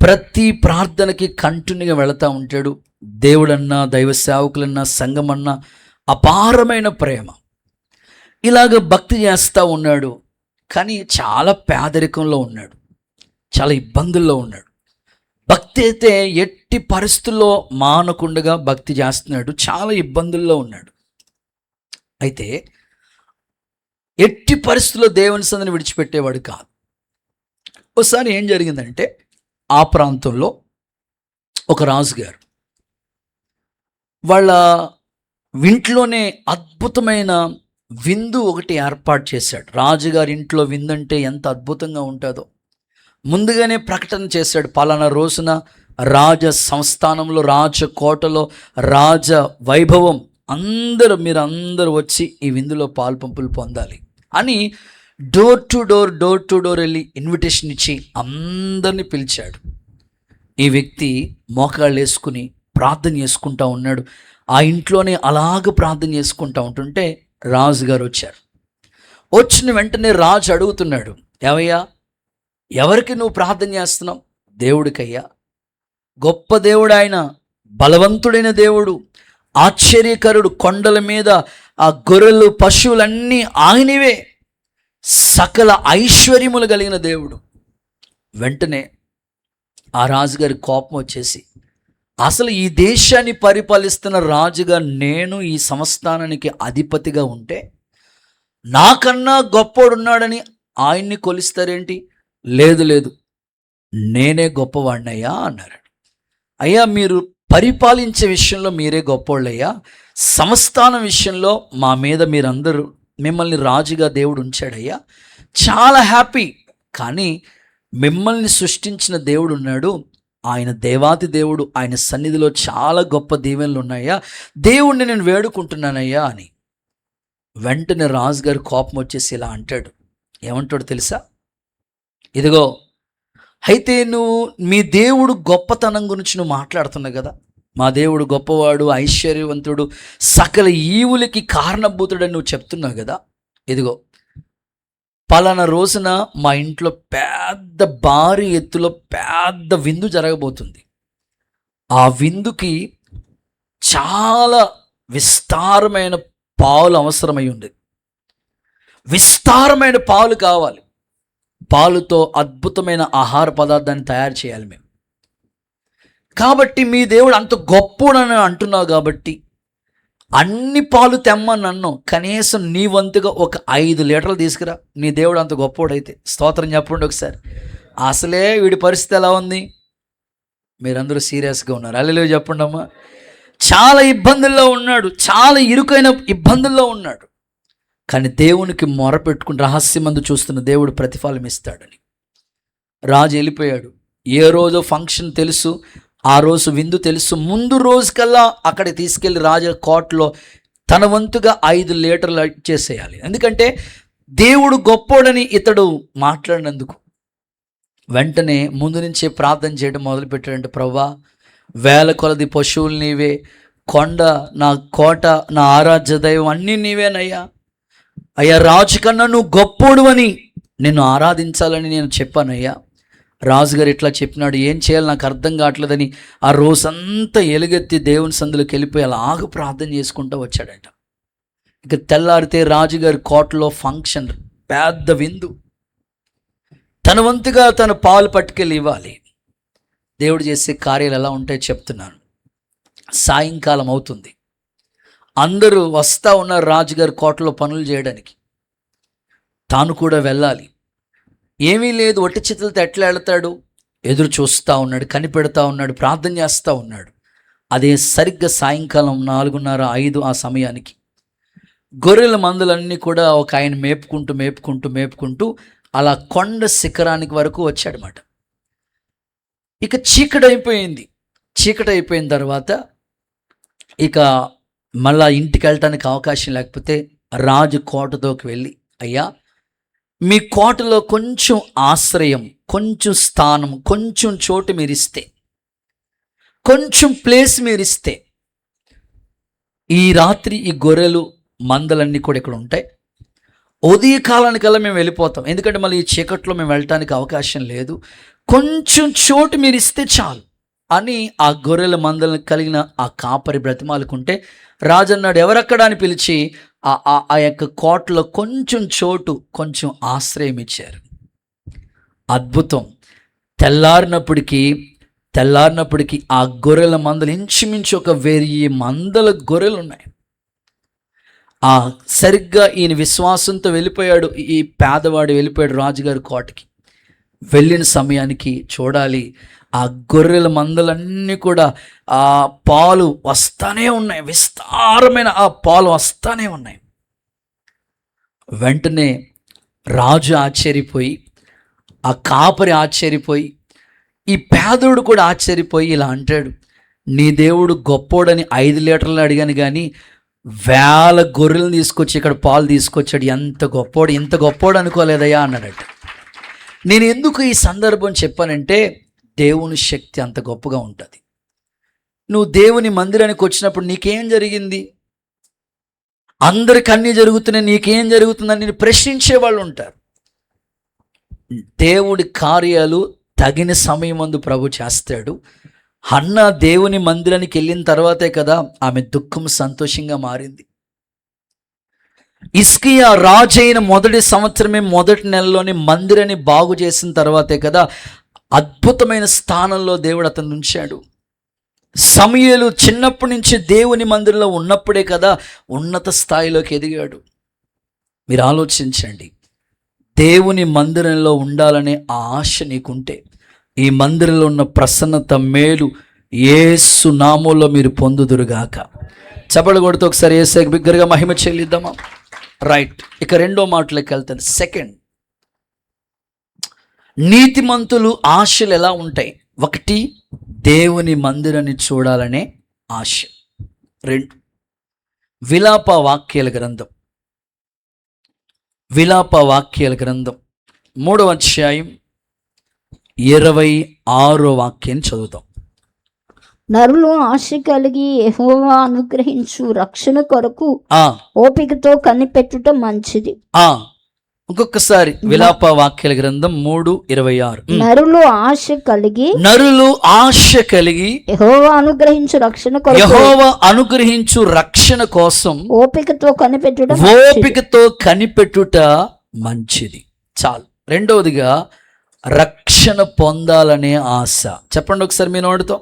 ప్రతి ప్రార్థనకి కంటిన్యూగా వెళుతూ ఉంటాడు. దేవుడన్నా, దైవ సేవకులన్నా, సంఘమన్నా అపారమైన ప్రేమ. ఇలాగ భక్తి చేస్తూ ఉన్నాడు. కానీ చాలా పేదరికంలో ఉన్నాడు, చాలా ఇబ్బందుల్లో ఉన్నాడు. భక్తి అయితే ఎట్టి పరిస్థితుల్లో మానకుండగా భక్తి చేస్తున్నాడు, చాలా ఇబ్బందుల్లో ఉన్నాడు. అయితే ఎట్టి పరిస్థితుల్లో దేవుని సన్నిధిని విడిచిపెట్టేవాడు కాదు. ఒకసారి ఏం జరిగిందంటే, ఆ ప్రాంతంలో ఒక రాజుగారు వాళ్ళ ఇంట్లోనే అద్భుతమైన విందు ఒకటి ఏర్పాటు చేశాడు. రాజుగారి ఇంట్లో విందంటే ఎంత అద్భుతంగా ఉంటుందో ముందుగానే ప్రకటన చేశాడు. పలానా రోజున రాజ సంస్థానంలో, రాజకోటలో, రాజ వైభవం, మీరందరూ వచ్చి ఈ విందులో పాల్పంపులు పొందాలి అని డోర్ టు డోర్ వెళ్ళి ఇన్విటేషన్ ఇచ్చి అందరినీ పిలిచాడు. ఈ వ్యక్తి మోకాళ్ళు వేసుకుని ప్రార్థన చేసుకుంటా ఉన్నాడు. ఆ ఇంట్లోనే అలాగ ప్రార్థన చేసుకుంటా ఉంటుంటే రాజుగారు వచ్చారు. వచ్చిన వెంటనే రాజు అడుగుతున్నాడు, ఏవయ్యా, ఎవరికి నువ్వు ప్రార్థన చేస్తున్నావు? దేవుడికయ్యా. గొప్ప దేవుడు ఆయన, బలవంతుడైన దేవుడు, ఆశ్చర్యకరుడు, కొండల మీద ఆ గొర్రెలు పశువులన్నీ ఆయనవే, సకల ఐశ్వర్యములు కలిగిన దేవుడు. వెంటనే ఆ రాజుగారి కోపం వచ్చేసి, అసలు ఈ దేశాన్ని పరిపాలిస్తున్న రాజుగా నేను ఈ సంస్థానానికి అధిపతిగా ఉంటే నాకన్నా గొప్పోడున్నాడని ఆయన్ని కొలుస్తారేంటి? లేదు, నేనే గొప్పవాడినయ్యా అన్నారు. అయ్యా, మీరు పరిపాలించే విషయంలో మీరే గొప్పోళ్ళయ్యా, సంస్థానం విషయంలో మా మీద మీరందరూ, మిమ్మల్ని రాజుగా దేవుడు ఉంచాడయ్యా, చాలా హ్యాపీ. కానీ మిమ్మల్ని సృష్టించిన దేవుడు ఉన్నాడు, ఆయన దేవాతి దేవుడు, ఆయన సన్నిధిలో చాలా గొప్ప దీవెనలు ఉన్నాయా, దేవుణ్ణి నేను వేడుకుంటున్నానయ్యా అని. వెంటనే రాజుగారి కోపం వచ్చేసి ఇలా అంటాడు. ఏమంటాడు తెలుసా? ఇదిగో, అయితే నువ్వు మీ దేవుడు గొప్పతనం గురించి నువ్వు మాట్లాడుతున్నావు కదా, మా దేవుడు గొప్పవాడు, ఐశ్వర్యవంతుడు, సకల ఈవులకి కారణభూతుడని నువ్వు చెప్తున్నావు కదా. ఇదిగో, పలానా రోజున మా ఇంట్లో పెద్ద భారీ ఎత్తులో పెద్ద విందు జరగబోతుంది. ఆ విందుకి చాలా విస్తారమైన పాలు అవసరమై ఉంది. విస్తారమైన పాలు కావాలి. పాలుతో అద్భుతమైన ఆహార పదార్థాన్ని తయారు చేయాలి మేము. కాబట్టి మీ దేవుడు అంత గొప్పోడని అంటున్నావు కాబట్టి అన్ని పాలు తెమ్మని అన్నావు, కనీసం నీ వంతుగా ఒక 5 లీటర్లు తీసుకురా. నీ దేవుడు అంత గొప్పోడైతే స్తోత్రం చెప్పండి ఒకసారి. అసలే వీడి పరిస్థితి ఎలా ఉంది? మీరందరూ సీరియస్గా ఉన్నారు. హల్లెలూయా చెప్పండి అమ్మా. చాలా ఇబ్బందుల్లో ఉన్నాడు, చాలా ఇరుకైన ఇబ్బందుల్లో ఉన్నాడు. కానీ దేవునికి మొరపెట్టుకుని రహస్యమందు చూస్తున్న దేవుడు ప్రతిఫలం ఇస్తాడని. రాజు వెళ్ళిపోయాడు. ఏ రోజు ఫంక్షన్ తెలుసు, ఆ రోజు విందు తెలుసు. ముందు రోజు కల్లా అక్కడికి తీసుకెళ్ళి రాజు కోటలో తన వంతుగా 5 లీటర్లు ఇచ్చేసేయాలి. ఎందుకంటే దేవుడు గొప్పోడని ఇతడు మాట్లాడినందుకు. వెంటనే ముందు నుంచే ప్రార్థన చేయడం మొదలుపెట్టాడంటే, ప్రభువా, వేల కొలది పశువులు నీవే, కొండ నా కోట, నా ఆరాధ్య దైవం అన్నీ నీవేనయ్యా. అయ్యా, రాజు కన్నా నువ్వు గొప్పోడు అని నిన్ను ఆరాధించాలని నేను చెప్పానయ్యా. రాజుగారు ఇట్లా చెప్పినాడు, ఏం చేయాలి నాకు అర్థం కావట్లేదని ఆ రోజంతా ఎలుగెత్తి దేవుని సందులోకి వెళ్ళిపోయి అలాగ ప్రార్థన చేసుకుంటూ వచ్చాడట. ఇక తెల్లారితే రాజుగారి కోటలో ఫంక్షన్, పెద్ద విందు. తన వంతుగా తన పాలు పట్టుకెళ్ళి ఇవ్వాలి. దేవుడు చేసే కార్యాలు ఎలా ఉంటాయో చెప్తున్నాను. సాయంకాలం అవుతుంది, అందరూ వస్తూ ఉన్నారు రాజుగారి కోటలో పనులు చేయడానికి. తాను కూడా వెళ్ళాలి. ఏమీ లేదు, ఒట్టి చేతులతో ఎట్లా వెళ్తాడు? ఎదురు చూస్తూ ఉన్నాడు, కనిపెడతా ఉన్నాడు, ప్రార్థన చేస్తూ ఉన్నాడు. అదే సరిగ్గా సాయంకాలం 4:30, 5 ఆ సమయానికి గొర్రెల మందులన్నీ కూడా ఒక ఆయన మేపుకుంటూ అలా కొండ శిఖరానికి వరకు వచ్చాడనమాట. ఇక చీకటి అయిపోయిన తర్వాత ఇక మళ్ళా ఇంటికి వెళ్ళటానికి అవకాశం లేకపోతే రాజు కోటలోకి వెళ్ళి, అయ్యా మీ కోటలో కొంచెం ఆశ్రయం, కొంచెం స్థానం, కొంచెం చోటు మీరిస్తే, కొంచెం ప్లేస్ మీరిస్తే ఈ రాత్రి ఈ గొర్రెలు మందలన్నీ కూడా ఇక్కడ ఉంటాయి. ఉదయకాలానికల్లా మేము వెళ్ళిపోతాం, ఎందుకంటే మళ్ళీ ఈ చీకట్లో మేము వెళ్ళటానికి అవకాశం లేదు. కొంచెం చోటు మీరు ఇస్తే చాలు అని ఆ గొర్రెల మందలను కలిగిన ఆ కాపరి బ్రతిమాలుకుంటే, రాజన్నాడు ఎవరక్కడ అని పిలిచి ఆ యొక్క కోటలో కొంచెం చోటు, కొంచెం ఆశ్రయం ఇచ్చారు. అద్భుతం. తెల్లారినప్పటికీ ఆ గొర్రెల మందలు ఇంచుమించు ఒక 1000 మందల గొర్రెలు ఉన్నాయి. సరిగ్గా ఈయన విశ్వాసంతో వెళ్ళిపోయాడు, ఈ పేదవాడు వెళ్ళిపోయాడు రాజుగారి కోటకి. వెళ్ళిన సమయానికి చూడాలి, ఆ గొర్రెల మందలన్నీ కూడా ఆ పాలు వస్తానే ఉన్నాయి, విస్తారమైన ఆ పాలు వస్తానే ఉన్నాయి. వెంటనే రాజు ఆశ్చర్యపోయి, ఆ కాపరి ఆశ్చర్యపోయి, ఈ పేదోడు కూడా ఆశ్చర్యపోయి ఇలా అంటాడు, నీ దేవుడు గొప్పోడని 5 లీటర్లు అడిగాను కానీ 1000 గొర్రెలను తీసుకొచ్చి ఇక్కడ పాలు తీసుకొచ్చాడు, ఇంత గొప్పోడు అనుకోలేదయ్యా అన్నాడట. నేను ఎందుకు ఈ సందర్భం చెప్పానంటే, దేవుని శక్తి అంత గొప్పగా ఉంటుంది. నువ్వు దేవుని మందిరానికి వచ్చినప్పుడు నీకేం జరిగింది, అందరికి అన్నీ జరుగుతున్నాయి, నీకేం జరుగుతుందని నేను ప్రశ్నించే వాళ్ళు ఉంటారు. దేవుడి కార్యాలు తగిన సమయం ముందు ప్రభు చేస్తాడు. హన్న దేవుని మందిరానికి వెళ్ళిన తర్వాతే కదా ఆమె దుఃఖం సంతోషంగా మారింది. హిజ్కియా రాజైన మొదటి సంవత్సరమే మొదటి నెలలోని మందిరాన్ని బాగు చేసిన తర్వాతే కదా అద్భుతమైన స్థానంలో దేవుడు అతను ఉంచాడు. సమూయేలు చిన్నప్పటి నుంచి దేవుని మందిరంలో ఉన్నప్పుడే కదా ఉన్నత స్థాయిలోకి ఎదిగాడు. మీరు ఆలోచించండి, దేవుని మందిరంలో ఉండాలనే ఆ ఆశ నీకుంటే ఈ మందిరంలో ఉన్న ప్రసన్నత, మేలు యేసు నామములో మీరు పొందుదురుగాక. చప్పట్లు కొడుతూ ఒకసారి యేసుకి బిగ్గరగా మహిమ చెల్లిద్దామా? రైట్. ఇక రెండో మాటలోకి వెళ్తాను. సెకండ్, నీతిమంతులు ఆశలు ఎలా ఉంటాయి? 1, దేవుని మందిరాన్ని చూడాలనే ఆశ. 2, విలాప వాక్యాల గ్రంథం 3వ అధ్యాయం 26వ వాక్యాన్ని చదువుతాం. నరులు ఆశ కలిగి యెహోవా అనుగ్రహించు రక్షణ కొరకు ఓపికతో కనిపెట్టుట మంచిది. ఇంకొకసారి విలాప వాక్యాల గ్రంథం 3:26. నరులు ఆశ కలిగి యెహోవా అనుగ్రహించు రక్షణ కోసం ఓపికతో కనిపెట్టుట మంచిది. చాలు. రెండవదిగా రక్షణ పొందాలనే ఆశ. చెప్పండి ఒకసారి మీ నోటితో,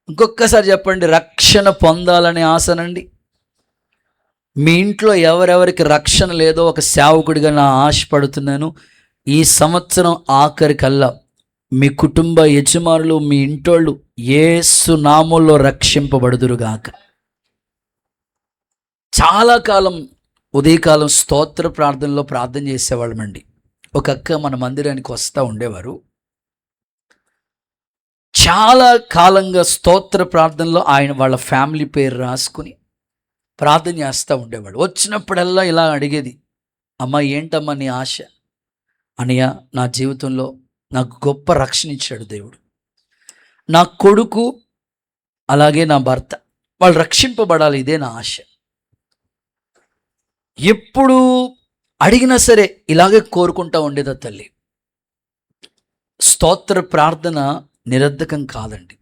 ఇంకొకసారి చెప్పండి, రక్షణ పొందాలనే ఆశనండి. మీ ఇంట్లో ఎవరెవరికి రక్షణ లేదో ఒక సేవకుడిగా నా ఆశపడుతున్నాను, ఈ సంవత్సరం ఆఖరికల్లా మీ కుటుంబ యజమానులు, మీ ఇంటోళ్ళు యేసు నామములో రక్షింపబడుదురుగాక. చాలా కాలం ఉదయకాలం స్తోత్ర ప్రార్థనలో ప్రార్థన చేసేవాళ్ళమండి. ఒక అక్క మన మందిరానికి వస్తూ ఉండేవారు. చాలా కాలంగా స్తోత్ర ప్రార్థనలో వాళ్ళ ఫ్యామిలీ పేరు రాసుకుని ప్రార్థన చేస్తూ ఉండేవాడు. వచ్చినప్పుడల్లా ఇలా అడిగేది, అమ్మ ఏంటమ్మా నీ ఆశ? అన్నయ్య, నా జీవితంలో నాకు గొప్ప రక్షణ ఇచ్చాడు దేవుడు. నా కొడుకు అలాగే నా భర్త వాళ్ళు రక్షింపబడాలి, ఇదే నా ఆశ. ఎప్పుడు అడిగినా సరే ఇలాగే కోరుకుంటా ఉండేదా తల్లి. స్తోత్ర ప్రార్థన నిరర్ధకం కాదండి.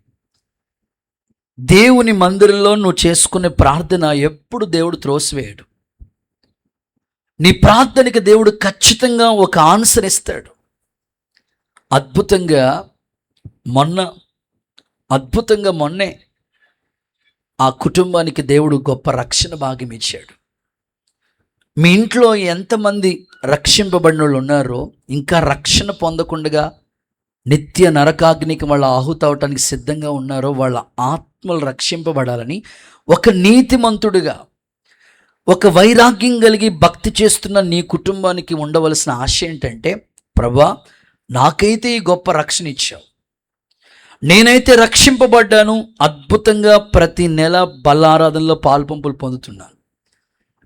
దేవుని మందిరంలో నువ్వు చేసుకునే ప్రార్థన ఎప్పుడు దేవుడు త్రోసివేయడు. నీ ప్రార్థనకి దేవుడు ఖచ్చితంగా ఒక ఆన్సర్ ఇస్తాడు. అద్భుతంగా మొన్న అద్భుతంగా మొన్నే ఆ కుటుంబానికి దేవుడు గొప్ప రక్షణ భాగ్యం ఇచ్చాడు. మీ ఇంట్లో ఎంతమంది రక్షింపబడిన వాళ్ళు ఉన్నారో, ఇంకా రక్షణ పొందకుండా నిత్య నరకాగ్నికి వాళ్ళ ఆహుతవటానికి సిద్ధంగా ఉన్నారో, వాళ్ళ ఆత్మలు రక్షింపబడాలని ఒక నీతిమంతుడిగా, ఒక వైరాగ్యం కలిగి భక్తి చేస్తున్న నీ కుటుంబానికి ఉండవలసిన ఆశ ఏంటంటే, ప్రభా నాకైతే ఈ గొప్ప రక్షణ ఇచ్చావు, నేనైతే రక్షింపబడ్డాను, అద్భుతంగా ప్రతి నెల బల్లారాధనలో పాల్పంపులు పొందుతున్నాను.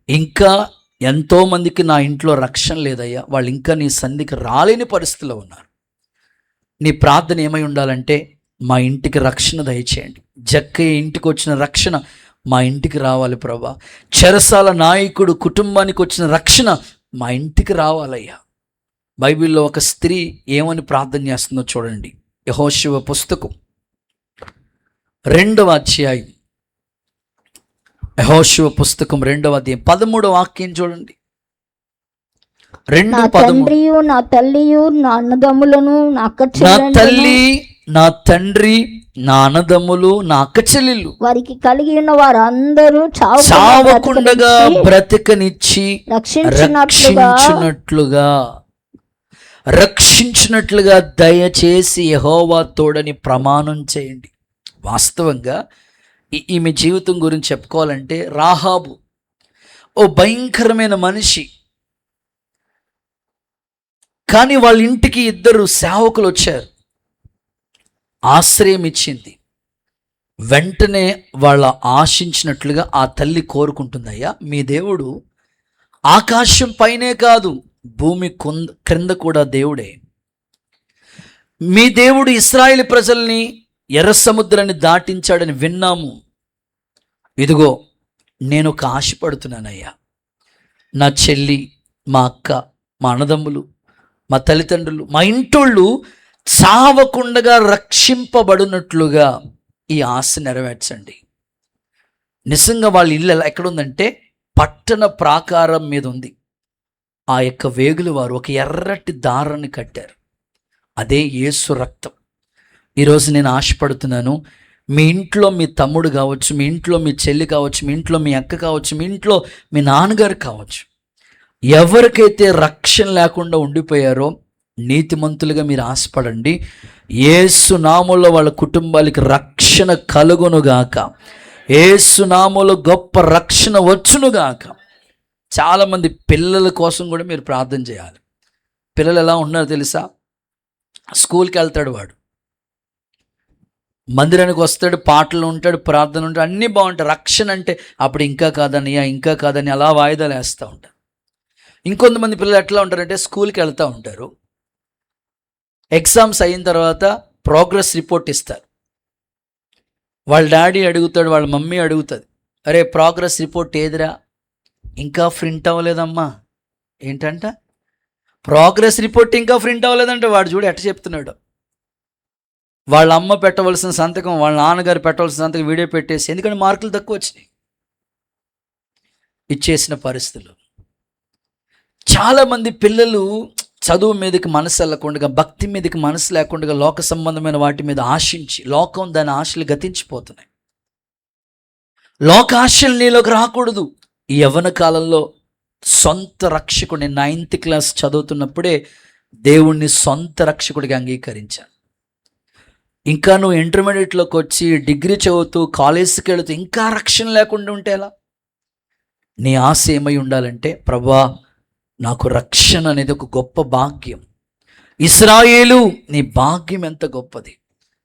ఇంకా ఎంతోమందికి నా ఇంట్లో రక్షణ లేదయ్యా, వాళ్ళు ఇంకా నీ సన్నిధికి రాలేని పరిస్థితిలో ఉన్నారు. నీ ప్రార్థన ఏమై ఉండాలంటే, మా ఇంటికి రక్షణ దయచేయండి. జక్కయ్య ఇంటికి వచ్చిన రక్షణ మా ఇంటికి రావాలి ప్రభా. చెరసాల నాయకుడు కుటుంబానికి వచ్చిన రక్షణ మా ఇంటికి రావాలయ్యా. బైబిల్లో ఒక స్త్రీ ఏమని ప్రార్థన చేస్తుందో చూడండి. యెహోషువ పుస్తకం 2వ అధ్యాయం, యెహోషువ పుస్తకం 2వ అధ్యాయం 13వ వాక్యం చూడండి. నా తండ్రియు నా తల్లియు నా అన్నదమ్ములను నా అక్క నా తల్లి నా తండ్రి నా అన్నదమ్ములు నా అక్క చెల్లెళ్ళు వారికి కలిగి ఉన్న వారందరూ చావకుండగా బ్రతికనిచ్చి రక్షించినట్లుగా దయచేసి యెహోవా తోడని ప్రమాణం చేయండి. వాస్తవంగా ఈమె జీవితం గురించి చెప్పుకోవాలంటే, రాహాబు ఓ భయంకరమైన మనిషి. కానీ వాళ్ళ ఇంటికి 2 సేవకులు వచ్చారు, ఆశ్రయం ఇచ్చింది. వెంటనే వాళ్ళ ఆశించినట్లుగా ఆ తల్లి కోరుకుంటుందయ్యా, మీ దేవుడు ఆకాశం పైనే కాదు భూమి క్రింద కూడా దేవుడే. మీ దేవుడు ఇశ్రాయేలు ప్రజల్ని ఎర్ర సముద్రాన్ని దాటించాడని విన్నాము. ఇదిగో నేను ఒక ఆశపడుతున్నానయ్యా, నా చెల్లి, మా అక్క, మా అన్నదమ్ములు, మా తల్లిదండ్రులు, మా ఇంటోళ్ళు చావకుండగా రక్షింపబడినట్లుగా ఈ ఆశ నెరవేర్చండి. నిజంగా వాళ్ళ ఇల్లు ఎక్కడుందంటే పట్టణ ప్రాకారం మీద ఉంది. ఆ యొక్క వేగులు వారు ఒక ఎర్రటి దారాన్ని కట్టారు, అదే యేసు రక్తం. ఈరోజు నేను ఆశపడుతున్నాను, మీ ఇంట్లో మీ తమ్ముడు కావచ్చు, మీ ఇంట్లో మీ చెల్లి కావచ్చు, మీ ఇంట్లో మీ అక్క కావచ్చు, మీ ఇంట్లో మీ నాన్నగారు కావచ్చు, ఎవరికైతే రక్షణ లేకుండా ఉండిపోయారో నీతిమంతులుగా మీరు ఆశపడండి. యేసు నామములో వాళ్ళ కుటుంబాలకి రక్షణ కలుగునుగాక, యేసు నామములో గొప్ప రక్షణ వచ్చునుగాక. చాలామంది పిల్లల కోసం కూడా మీరు ప్రార్థన చేయాలి. పిల్లలు ఎలా ఉన్నారు తెలుసా? స్కూల్కి వెళ్తాడు వాడు, మందిరానికి వస్తాడు, పాటలు ఉంటాడు, ప్రార్థన ఉంటాడు, అన్నీ బాగుంటాయి. రక్షణ అంటే అప్పుడు ఇంకా కాదని అలా వాయిదాలు వేస్తూ ఉంటారు. ఇంకొంతమంది పిల్లలు ఎట్లా ఉంటారంటే, స్కూల్కి వెళ్తూ ఉంటారు, ఎగ్జామ్స్ అయిన తర్వాత ప్రోగ్రెస్ రిపోర్ట్ ఇస్తారు. వాళ్ళ డాడీ అడుగుతాడు, వాళ్ళ మమ్మీ అడుగుతుంది, అరే ప్రోగ్రెస్ రిపోర్ట్ ఏదిరా? ఇంకా ప్రింట్ అవ్వలేదమ్మా. ఏంటంట? ప్రోగ్రెస్ రిపోర్ట్ ఇంకా ప్రింట్ అవ్వలేదంటే వాడు చూడు ఎట్ట చెప్తున్నాడు. వాళ్ళ అమ్మ పెట్టవలసిన సంతకం, వాళ్ళ నాన్నగారు పెట్టవలసిన సంతకం వీడియో పెట్టేసి, ఎందుకంటే మార్కులు తక్కువ వచ్చినాయి, ఇచ్చేసిన పరిస్థితులు. చాలామంది పిల్లలు చదువు మీదకి మనసు వెళ్ళకుండా, భక్తి మీదకి మనసు లేకుండా, లోక సంబంధమైన వాటి మీద ఆశించి, లోకం దాని ఆశలు గతించిపోతున్నాయి. లోక ఆశలు నీలోకి రాకూడదు. ఈ యవ్వన కాలంలో సొంత రక్షకుడిని 9th క్లాస్ చదువుతున్నప్పుడే దేవుణ్ణి సొంత రక్షకుడిగా అంగీకరించాను. ఇంకా నువ్వు ఇంటర్మీడియట్లోకి వచ్చి డిగ్రీ చదువుతూ కాలేజీకి వెళుతూ ఇంకా రక్షణ లేకుండా ఉంటే ఎలా? నీ ఆశ ఏమై ఉండాలంటే, ప్రభా నాకు రక్షణ అనేది ఒక గొప్ప భాగ్యం. ఇశ్రాయేలు నీ భాగ్యం ఎంత గొప్పది.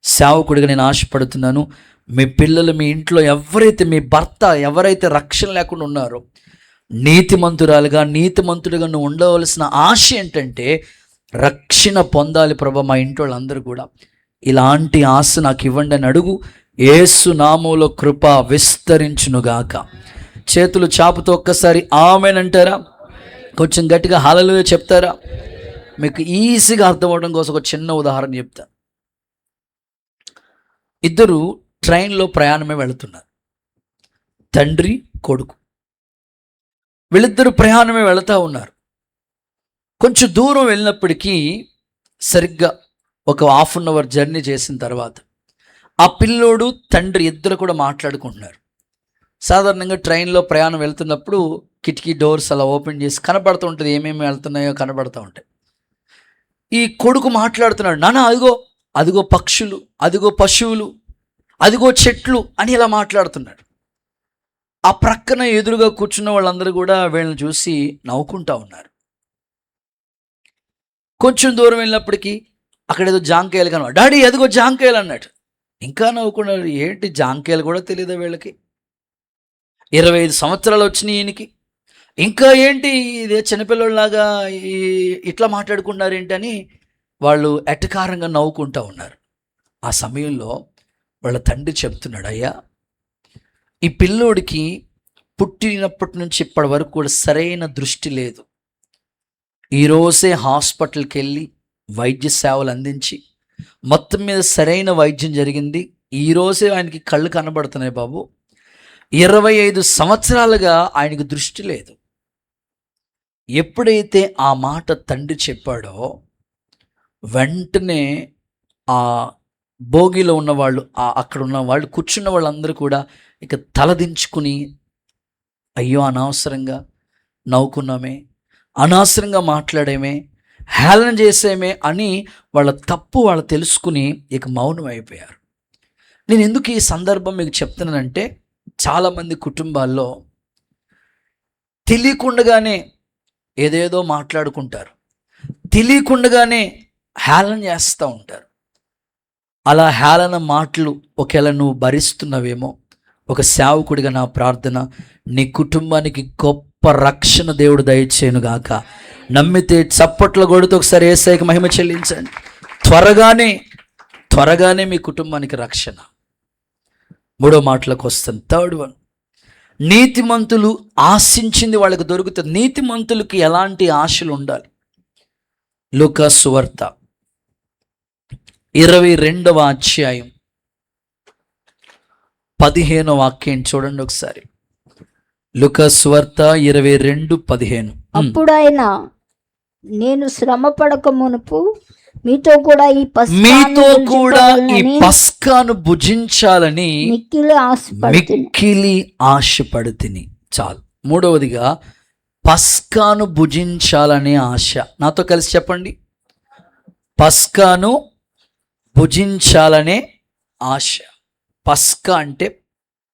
సేవకుడిగా నేను ఆశపడుతున్నాను, మీ పిల్లలు, మీ ఇంట్లో ఎవరైతే, మీ భర్త ఎవరైతే రక్షణ లేకుండా ఉన్నారో, నీతిమంతుడిగా నువ్వు ఉండవలసిన ఆశ ఏంటంటే, రక్షణ పొందాలి ప్రభా. మా ఇంట్లో వాళ్ళందరూ కూడా ఇలాంటి ఆశ నాకు ఇవ్వండి అని అడుగు. యేసు నామములో కృప విస్తరించునుగాక. చేతులు చాపుతో ఒక్కసారి ఆమేన్ అంటారా? కొంచెం గట్టిగా హల్లెలూయా చెప్తారా? మీకు ఈజీగా అర్థం అవడం కోసం ఒక చిన్న ఉదాహరణ చెప్తా. 2 ట్రైన్లో ప్రయాణమే వెళుతున్నారు, తండ్రి కొడుకు. వీళ్ళిద్దరూ ప్రయాణమే వెళుతూ ఉన్నారు. కొంచెం దూరం వెళ్ళినప్పటికీ సరిగ్గా ఒక 1/2 అవర్ జర్నీ చేసిన తర్వాత ఆ పిల్లోడు తండ్రి ఇద్దరు కూడా మాట్లాడుకుంటున్నారు. సాధారణంగా ట్రైన్లో ప్రయాణం వెళ్తున్నప్పుడు కిటికీ డోర్స్ అలా ఓపెన్ చేసి కనబడుతూ ఉంటుంది, ఏమేమి వెళ్తున్నాయో కనబడుతూ ఉంటాయి. ఈ కొడుకు మాట్లాడుతున్నాడు, నాన్న అదిగో అదిగో పక్షులు, అదిగో పశువులు, అదిగో చెట్లు అని ఇలా మాట్లాడుతున్నాడు. ఆ ప్రక్కన ఎదురుగా కూర్చున్న వాళ్ళందరూ కూడా వీళ్ళని చూసి నవ్వుకుంటా ఉన్నారు. కొంచెం దూరం వెళ్ళినప్పటికీ అక్కడ ఏదో జాంకాయలు కనబడి, డాడీ అదిగో జాంకాయలు అన్నాడు. ఇంకా నవ్వుకున్నారు. ఏంటి జాంకాయలు కూడా తెలియదు వీళ్ళకి. 25 సంవత్సరాలు వచ్చినాయి ఈయనకి. ఇంకా ఏంటి ఇదే చిన్నపిల్లలాగా ఇట్లా మాట్లాడుకున్నారు ఏంటని వాళ్ళు ఎటకారంగా నవ్వుకుంటూ ఉన్నారు. ఆ సమయంలో వాళ్ళ తండ్రి చెప్తున్నాడు, అయ్యా ఈ పిల్లోడికి పుట్టినప్పటి నుంచి ఇప్పటి వరకు కూడా సరైన దృష్టి లేదు. ఈరోజే హాస్పిటల్కి వెళ్ళి వైద్య సేవలు అందించి మొత్తం మీద సరైన వైద్యం జరిగింది. ఈరోజే ఆయనకి కళ్ళు కనబడుతున్నాయి బాబు. 25 సంవత్సరాలుగా ఆయనకి దృష్టి లేదు. ఎప్పుడైతే ఆ మాట తండ్రి చెప్పాడో వెంటనే ఆ భోగిలో ఉన్నవాళ్ళు, అక్కడ ఉన్న వాళ్ళు, కూర్చున్న వాళ్ళందరూ కూడా ఇక తలదించుకుని, అయ్యో అనవసరంగా నవ్వుకున్నామే, అనవసరంగా మాట్లాడేమే, హేళన చేసేమే అని వాళ్ళ తప్పు వాళ్ళు తెలుసుకుని ఇక మౌనం అయిపోయారు. నేను ఎందుకు ఈ సందర్భం మీకు చెప్తున్నానంటే, చాలామంది కుటుంబాల్లో తెలియకుండానే ఏదేదో మాట్లాడుకుంటారు, తెలియకుండానే హేళన చేస్తూ ఉంటారు. అలా హేళన మాటలు ఒకవేళ నువ్వు భరిస్తున్నవేమో, ఒక సేవకుడిగా నా ప్రార్థన, నీ కుటుంబానికి గొప్ప రక్షణ దేవుడు దయచేయును గాక. నమ్మితే చప్పట్లు కొడుతూ ఒకసారి యేసయ్యకి మహిమ చెల్లించండి. త్వరగానే మీ కుటుంబానికి రక్షణ. 3వ మాటలకు వస్తాను. 3rd వన్, నీతిమంతులు ఆశించింది వాళ్ళకి దొరుకుతుంది. నీతిమంతులకి ఎలాంటి ఆశలు ఉండాలి? లూకా సువార్త 22వ అధ్యాయం 15వ వాక్యం చూడండి ఒకసారి. లూకా సువార్త 22:15. అప్పుడు ఆయన, నేను శ్రమ పడక మునుపు మీతో కూడా ఈ పస్కాను భుజించాలని మిక్కిలి ఆశపడుతిని. చాలు. 3వదిగా పస్కాను భుజించాలనే ఆశ. నాతో కలిసి చెప్పండి, పస్కాను భుజించాలనే ఆశ. పస్కా అంటే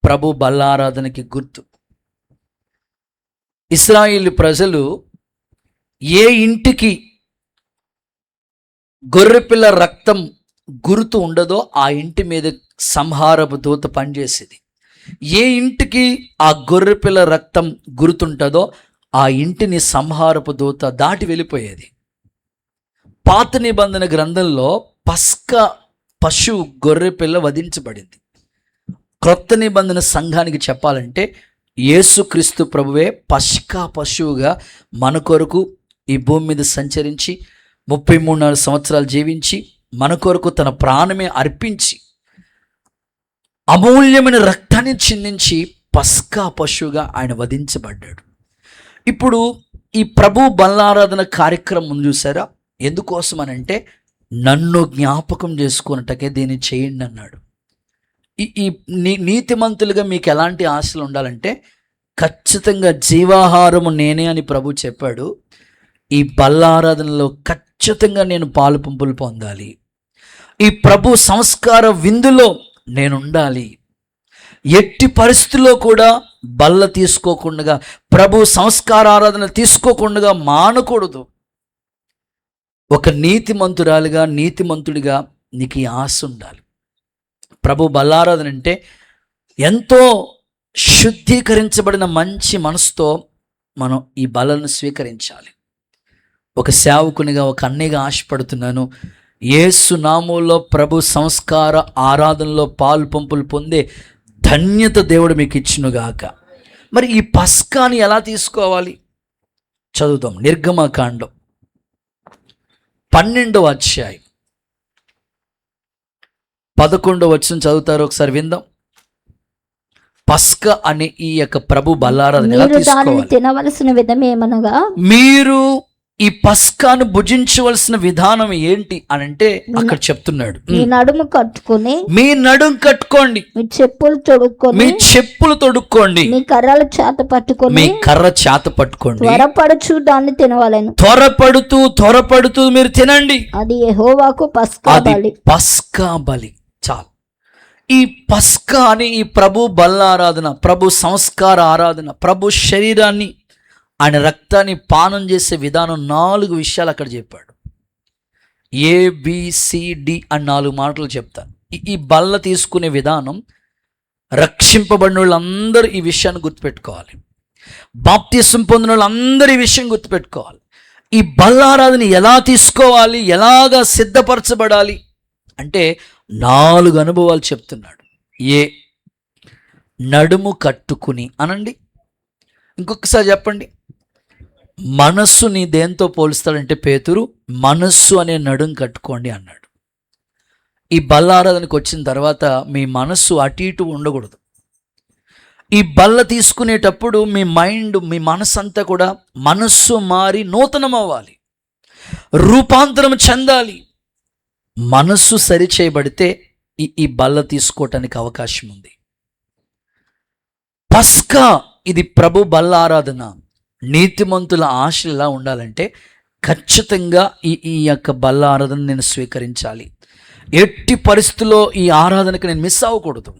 ప్రభు బల్లారాధనకి గుర్తు. ఇశ్రాయేలు ప్రజలు ఏ ఇంటికి గొర్రెపిల్ల రక్తం గుర్తు ఉండదో ఆ ఇంటి మీద సంహారపు దూత పనిచేసేది. ఏ ఇంటికి ఆ గొర్రెపిల్ల రక్తం గుర్తుంటుందో ఆ ఇంటిని సంహారపు దూత దాటి వెళ్ళిపోయేది. పాత నిబంధన గ్రంథంలో పస్కా పశువు గొర్రెపిల్ల వధించబడింది. క్రొత్త నిబంధన సంఘానికి చెప్పాలంటే యేసుక్రీస్తు ప్రభువే పస్కా పశువుగా మన కొరకు ఈ భూమి మీద సంచరించి 33 సంవత్సరాలు జీవించి మన కొరకు తన ప్రాణమే అర్పించి అమూల్యమైన రక్తాన్ని చిందించి పస్కా పశువుగా ఆయన వధించబడ్డాడు. ఇప్పుడు ఈ ప్రభు బల్లారాధన కార్యక్రమం చూసారా? ఎందుకోసం అనంటే నన్ను జ్ఞాపకం చేసుకున్నట్టకే దీన్ని చేయండి అన్నాడు. ఈ నీతిమంతులుగా మీకు ఎలాంటి ఆశలు ఉండాలంటే, ఖచ్చితంగా జీవాహారము నేనే అని ప్రభు చెప్పాడు. ఈ బల్లారాధనలో ఖచ్చితంగా నేను పాలు పంపులు పొందాలి. ఈ ప్రభు సంస్కార విందులో నేను ఉండాలి. ఎట్టి పరిస్థితుల్లో కూడా బల్ల తీసుకోకుండా, ప్రభు సంస్కార ఆరాధన తీసుకోకుండా మానకూడదు. ఒక నీతిమంతురాలుగా, నీతిమంతుడిగా నీకు ఈ ఆశ ఉండాలి. ప్రభు బల్లారాధన అంటే ఎంతో శుద్ధీకరించబడిన మంచి మనసుతో మనం ఈ బలను స్వీకరించాలి. ఒక సేవకునిగా, ఒక అన్నయ్యగా ఆశపడుతున్నాను, యేసు నామములో ప్రభు సంస్కార ఆరాధనలో పాలు పంపులు పొందే ధన్యత దేవుడు మీకు ఇచ్చునుగాక. మరి ఈ పస్కాని ఎలా తీసుకోవాలి? చదువుదాం. నిర్గమకాండం 12వ అధ్యాయం 11వ వచనం చదువుతారు, ఒకసారి విందాం. పస్కా అనే ఈ యొక్క ప్రభు బల్లారాధన ఎలా తీసుకోవాలి? తినవలసిన విధమేమనగా, మీరు ఈ పస్కాను భుజించవలసిన విధానం ఏంటి అని అంటే అక్కడ చెప్తున్నాడు. మీ నడుము కట్టుకుని మీ నడుం కట్టుకోండి, మీ చెప్పులు తొడుక్కొని మీ చెప్పులు తొడుక్కోండి, మీ కర్రలు చేత పట్టుకొని మీ కర్ర చేత పట్టుకోండి, త్వరపడుచు దాన్ని తినవలెను. త్వరపడుతూ మీరు తినండి. అది యెహోవాకు పస్కా అది బలి. పస్కా బలి. చాలు. ఈ పస్కా అని ఈ ప్రభు బల్ల ఆరాధన, ప్రభు సంస్కార ఆరాధన, ప్రభు శరీరాన్ని ఆయన రక్తాన్ని పానం చేసే విధానం 4 విషయాలు అక్కడ చెప్పాడు. ABCD అని 4 మాటలు చెప్తాను. ఈ బల్ల తీసుకునే విధానం రక్షింపబడిన వాళ్ళందరూ ఈ విషయాన్ని గుర్తుపెట్టుకోవాలి. బాప్తిసం పొందిన వాళ్ళందరూ ఈ విషయం గుర్తుపెట్టుకోవాలి. ఈ బల్లారాధన ఎలా తీసుకోవాలి, ఎలాగా సిద్ధపరచబడాలి అంటే 4 అనుభవాలు చెప్తున్నాడు. నడుము కట్టుకుని అనండి. ఇంకొకసారి చెప్పండి. మనస్సుని దేంతో పోలుస్తాడంటే పేతురు మనస్సు అనే నడుం కట్టుకోండి అన్నాడు. ఈ బల్లారాధనకు వచ్చిన తర్వాత మీ మనస్సు అటు ఇటు ఉండకూడదు. ఈ బల్ల తీసుకునేటప్పుడు మీ మైండ్, మీ మనస్సు అంతా కూడా మనస్సు మారి నూతనం అవ్వాలి, రూపాంతరం చెందాలి. మనస్సు సరి చేయబడితే ఈ బల్ల తీసుకోవటానికి అవకాశం ఉంది. పస్కా ఇది ప్రభు బల్ల ఆరాధన. నీతిమంతుల ఆశలు ఎలా ఉండాలంటే ఖచ్చితంగా ఈ యొక్క బల్ల ఆరాధన నేను స్వీకరించాలి, ఎట్టి పరిస్థితుల్లో ఈ ఆరాధనకి నేను మిస్ అవ్వకూడదు.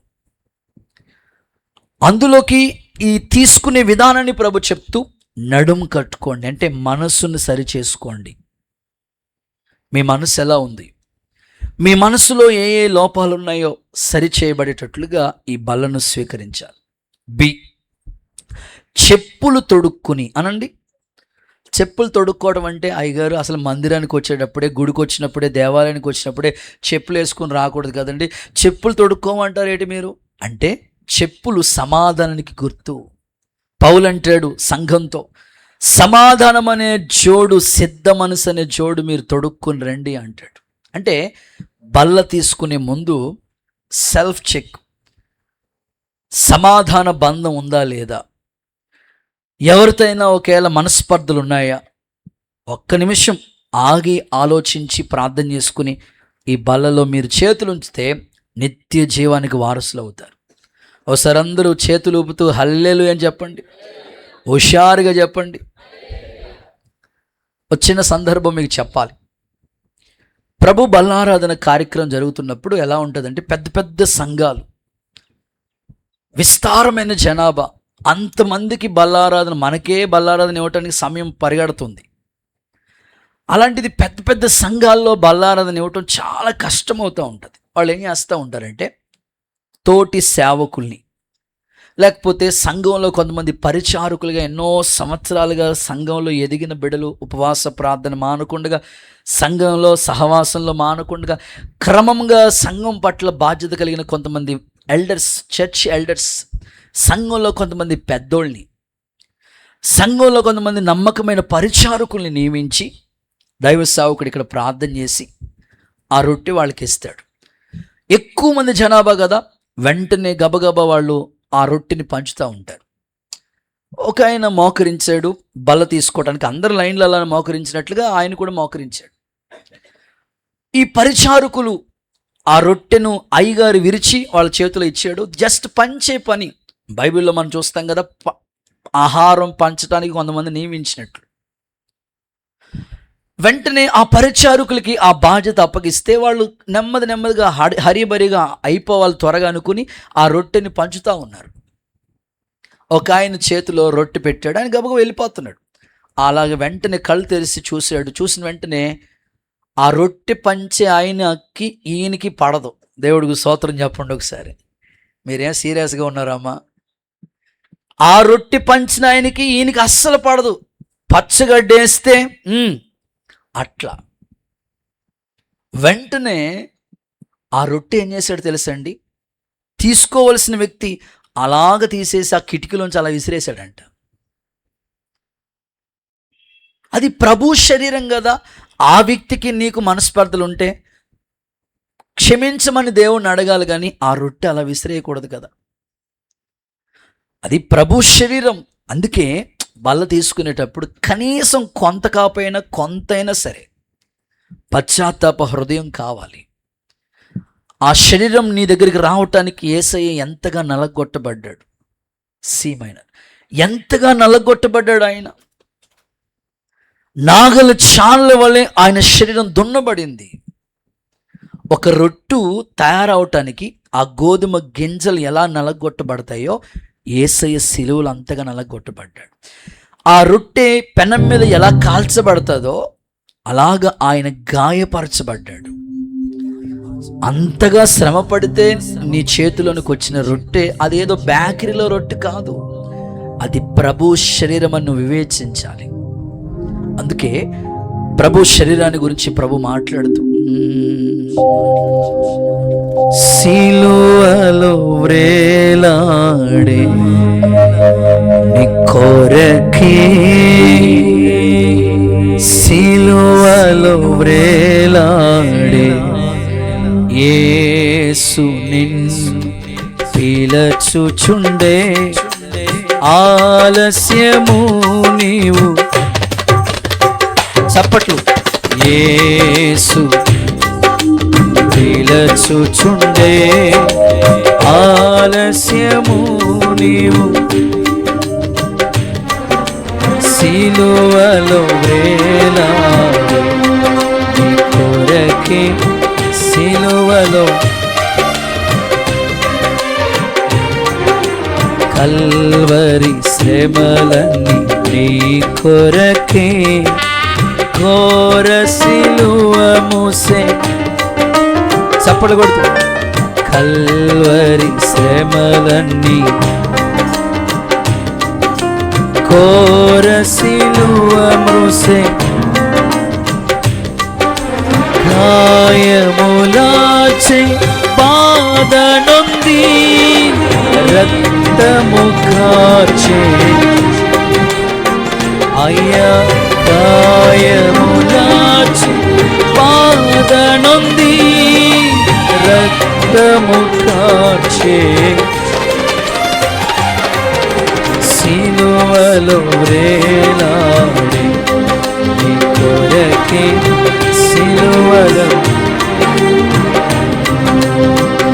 అందులోకి ఈ తీసుకునే విధానాన్ని ప్రభు చెప్తూ నడుము కట్టుకోండి అంటే మనస్సును సరి చేసుకోండి. మీ మనసు ఎలా ఉంది, మీ మనసులో ఏ లోపాలు ఉన్నాయో సరి చేయబడేటట్లుగా ఈ బల్లను స్వీకరించాలి. చెప్పులు తొడుక్కుని అనండి. చెప్పులు తొడుక్కోవడం అంటే అయ్యగారు అసలు మందిరానికి వచ్చేటప్పుడే, గుడికి వచ్చినప్పుడే, దేవాలయానికి వచ్చినప్పుడే చెప్పులు వేసుకొని రాకూడదు కదండి. చెప్పులు తొడుక్కోమంటారు ఏంటి మీరు అంటే చెప్పులు సమాధానానికి గుర్తు. పౌలు అంటాడు సంఘంతో, సమాధానం అనే జోడు, సిద్ధ మనసు అనే జోడు మీరు తొడుక్కుని రండి అంటాడు. అంటే బల్ల తీసుకునే ముందు సెల్ఫ్ చెక్, సమాధాన బంధం ఉందా లేదా, ఎవరితో అయినా ఒకవేళ మనస్పర్ధలు ఉన్నాయా, ఒక్క నిమిషం ఆగి ఆలోచించి ప్రార్థన చేసుకుని ఈ బల్లలో మీరు చేతులు ఉంచితే నిత్య జీవానికి వారసులు అవుతారు. ఒకసారి అందరూ చేతులు ఊపుతూ హల్లెలూయా అని చెప్పండి, హుషారుగా చెప్పండి. వచ్చిన సందర్భం మీకు చెప్పాలి. ప్రభు బల్లారాధన కార్యక్రమం జరుగుతున్నప్పుడు ఎలా ఉంటుందంటే పెద్ద పెద్ద సంఘాలు, విస్తారమైన జనాభా, అంతమందికి బల్లారాధన, మనకే బల్లారాధన ఇవ్వటానికి సమయం పరిగెడుతుంది. అలాంటిది పెద్ద పెద్ద సంఘాల్లో బల్లారాధన ఇవ్వటం చాలా కష్టమవుతూ ఉంటుంది. వాళ్ళు ఏం చేస్తూ ఉంటారంటే తోటి సేవకుల్ని, లేకపోతే సంఘంలో కొంతమంది పరిచారకులుగా ఎన్నో సంవత్సరాలుగా సంఘంలో ఎదిగిన బిడ్డలు ఉపవాస ప్రార్థన మానకుండా, సంఘంలో సహవాసంలో మానకుండా, క్రమంగా సంఘం పట్ల బాధ్యత కలిగిన కొంతమంది ఎల్డర్స్, చర్చ్ ఎల్డర్స్, సంఘంలో కొంతమంది పెద్దోళ్ళని, సంఘంలో కొంతమంది నమ్మకమైన పరిచారకుల్ని నియమించి దైవ సేవకుడు ఇక్కడ ప్రార్థన చేసి ఆ రొట్టె వాళ్ళకి ఇస్తాడు. ఎక్కువ మంది జనాభా కదా, వెంటనే గబగబా వాళ్ళు ఆ రొట్టెని పంచుతూ ఉంటారు. ఒక ఆయన మోకరించాడు బల్ల తీసుకోవడానికి, అందరు లైన్లు అలా మోకరించినట్లుగా ఆయన కూడా మోకరించాడు. ఈ పరిచారకులు ఆ రొట్టెను అయ్యగారు విరిచి వాళ్ళ చేతిలో ఇచ్చాడు. జస్ట్ పంచే పని. బైబిల్లో మనం చూస్తాం కదా, ఆహారం పంచడానికి కొంతమంది నియమించినట్లు. వెంటనే ఆ పరిచారకులకి ఆ బాధ్యత అప్పగిస్తే వాళ్ళు నెమ్మదిగా హరిబరిగా అయిపోవాలి త్వరగా అనుకుని ఆ రొట్టెని పంచుతూ ఉన్నారు. ఒక ఆయన చేతిలో రొట్టె పెట్టాడు, ఆయన గబగబా వెళ్ళిపోతున్నాడు. అలాగే వెంటనే కళ్ళు తెరిచి చూశాడు. చూసిన వెంటనే ఆ రొట్టె పంచే ఆయనకి ఈయనకి పడదు. దేవుడికి స్తోత్రం చెప్పండి ఒకసారి. మీరేం సీరియస్గా ఉన్నారమ్మా? ఆ రొట్టె పంచిన ఆయనకి ఈయనకి అస్సలు పడదు. పచ్చగడ్డేస్తే అట్లా. వెంటనే ఆ రొట్టె ఏం చేశాడు తెలుసండి? తీసుకోవలసిన వ్యక్తి అలాగ తీసేసి ఆ కిటికీలోంచి అలా విసిరేశాడంట. అది ప్రభు శరీరం కదా. ఆ వ్యక్తికి నీకు మనస్పర్ధలు ఉంటే క్షమించమని దేవుణ్ణి అడగాలి, కానీ ఆ రొట్టె అలా విసిరేయకూడదు కదా. అది ప్రభు శరీరం. అందుకే బల్ల తీసుకునేటప్పుడు కనీసం కొంత కాకపోయినా కొంతైనా సరే పశ్చాత్తాప హృదయం కావాలి. ఆ శరీరం నీ దగ్గరికి రావటానికి యేసయ్య ఎంతగా నలగొట్టబడ్డాడు. సీమైన ఎంతగా నలగొట్టబడ్డాడు. ఆయన నాగల చాళ్ళ వలె ఆయన శరీరం దున్నబడింది. ఒక రొట్టు తయారవటానికి ఆ గోధుమ గింజలు ఎలా నలగొట్టబడతాయో యేసయ్య సిలువలు అంతగా నలగొట్టబడ్డాడు. ఆ రొట్టె పెనం మీద ఎలా కాల్చబడతాదో అలాగా ఆయన గాయపరచబడ్డాడు. అంతగా శ్రమ పడితే నీ చేతిలోనికి వచ్చిన రొట్టె అదేదో బేకరీలో రొట్టె కాదు, అది ప్రభు శరీరం అని నువ్వు వివేచించాలి. అందుకే ప్రభు శరీరాన్ని గురించి ప్రభు మాట్లాడుతూ, సిలువలో వ్రేలాడే నీ కొరకే, సిలువలో వ్రేలాడే యేసు నిన్ను పిలచుచుండే, ఆలస్యము నీవు చప్పట్లు, యేసు పిలచుచుండే, ఆలస్యము నీవు సిలువలో వేలాడే నీ కొరకే, సిలువలో కల్వరి శ్రమలన్నీ నీ కొరకే, ఘోర సిలువ మోసే చప్పట్లు కొడుతూ, కల్వరి శ్రమలన్నీ ఘోర సిలువ మోసే, గాయములాచే బాధ నొంది రక్తము కార్చే, అయ్యా గాయములాచే బాధ నొంది రక్తము కార్చే, సిలువలో వ్రేలాడే నీ కొరకే, సిలువలో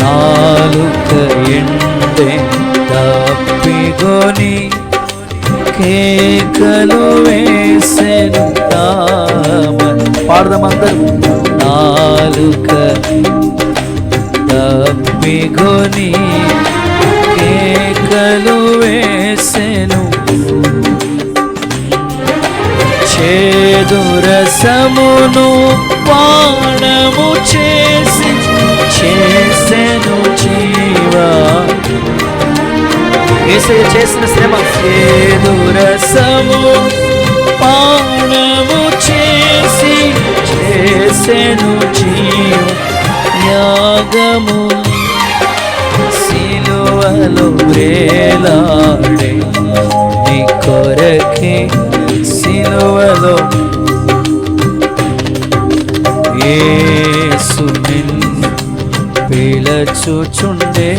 నాలుక ఎండే తప్పిగొని కేకలు వేసెను తామని. పాడదామందరూ. నాలుక తప్పిగొని కేకలు వేసెను, చేదురసమును పానము చేసి చేసెను జీవా. యేసయ్య చేసిన శ్రమ, చేదురసము పానము చేసి చేసెను జీవ యాగము, సిలువలో వ్రేలాడే నీ కొరకే, సిలువలో యేసు నిన్ను పిలచుచుండే,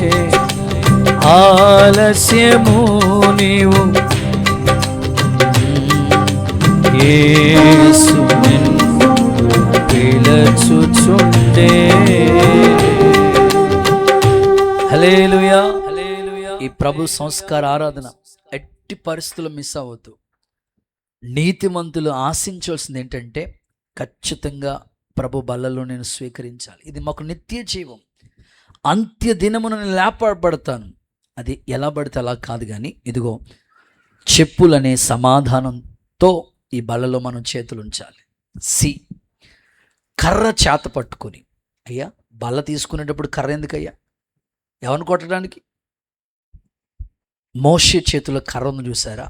ఆలస్యము నీవు యేసు నిన్ను పిలచుచుండే. హల్లెలూయా. ఈ ప్రభు సంస్కార ఆరాధన ఎట్టి పరిస్థితుల్లో మిస్ అవ్వద్దు. నీతిమంతులు ఆశించవలసింది ఏంటంటే ఖచ్చితంగా ప్రభు బల్లలో నేను స్వీకరించాలి. ఇది మాకు నిత్య జీవం. అంత్య దినమున నేను లేపబడతాను. అది ఎలా పడితే అలా కాదు, కానీ ఇదిగో చెప్పులనే సమాధానంతో ఈ బల్లలో మనం చేతులు ఉంచాలి. కర్ర చేత పట్టుకొని, అయ్యా బల్ల తీసుకునేటప్పుడు కర్ర ఎందుకయ్యా? ఎవరిని కొట్టడానికి? మోషే చేతిలో కర్ర ఉంది చూసారా?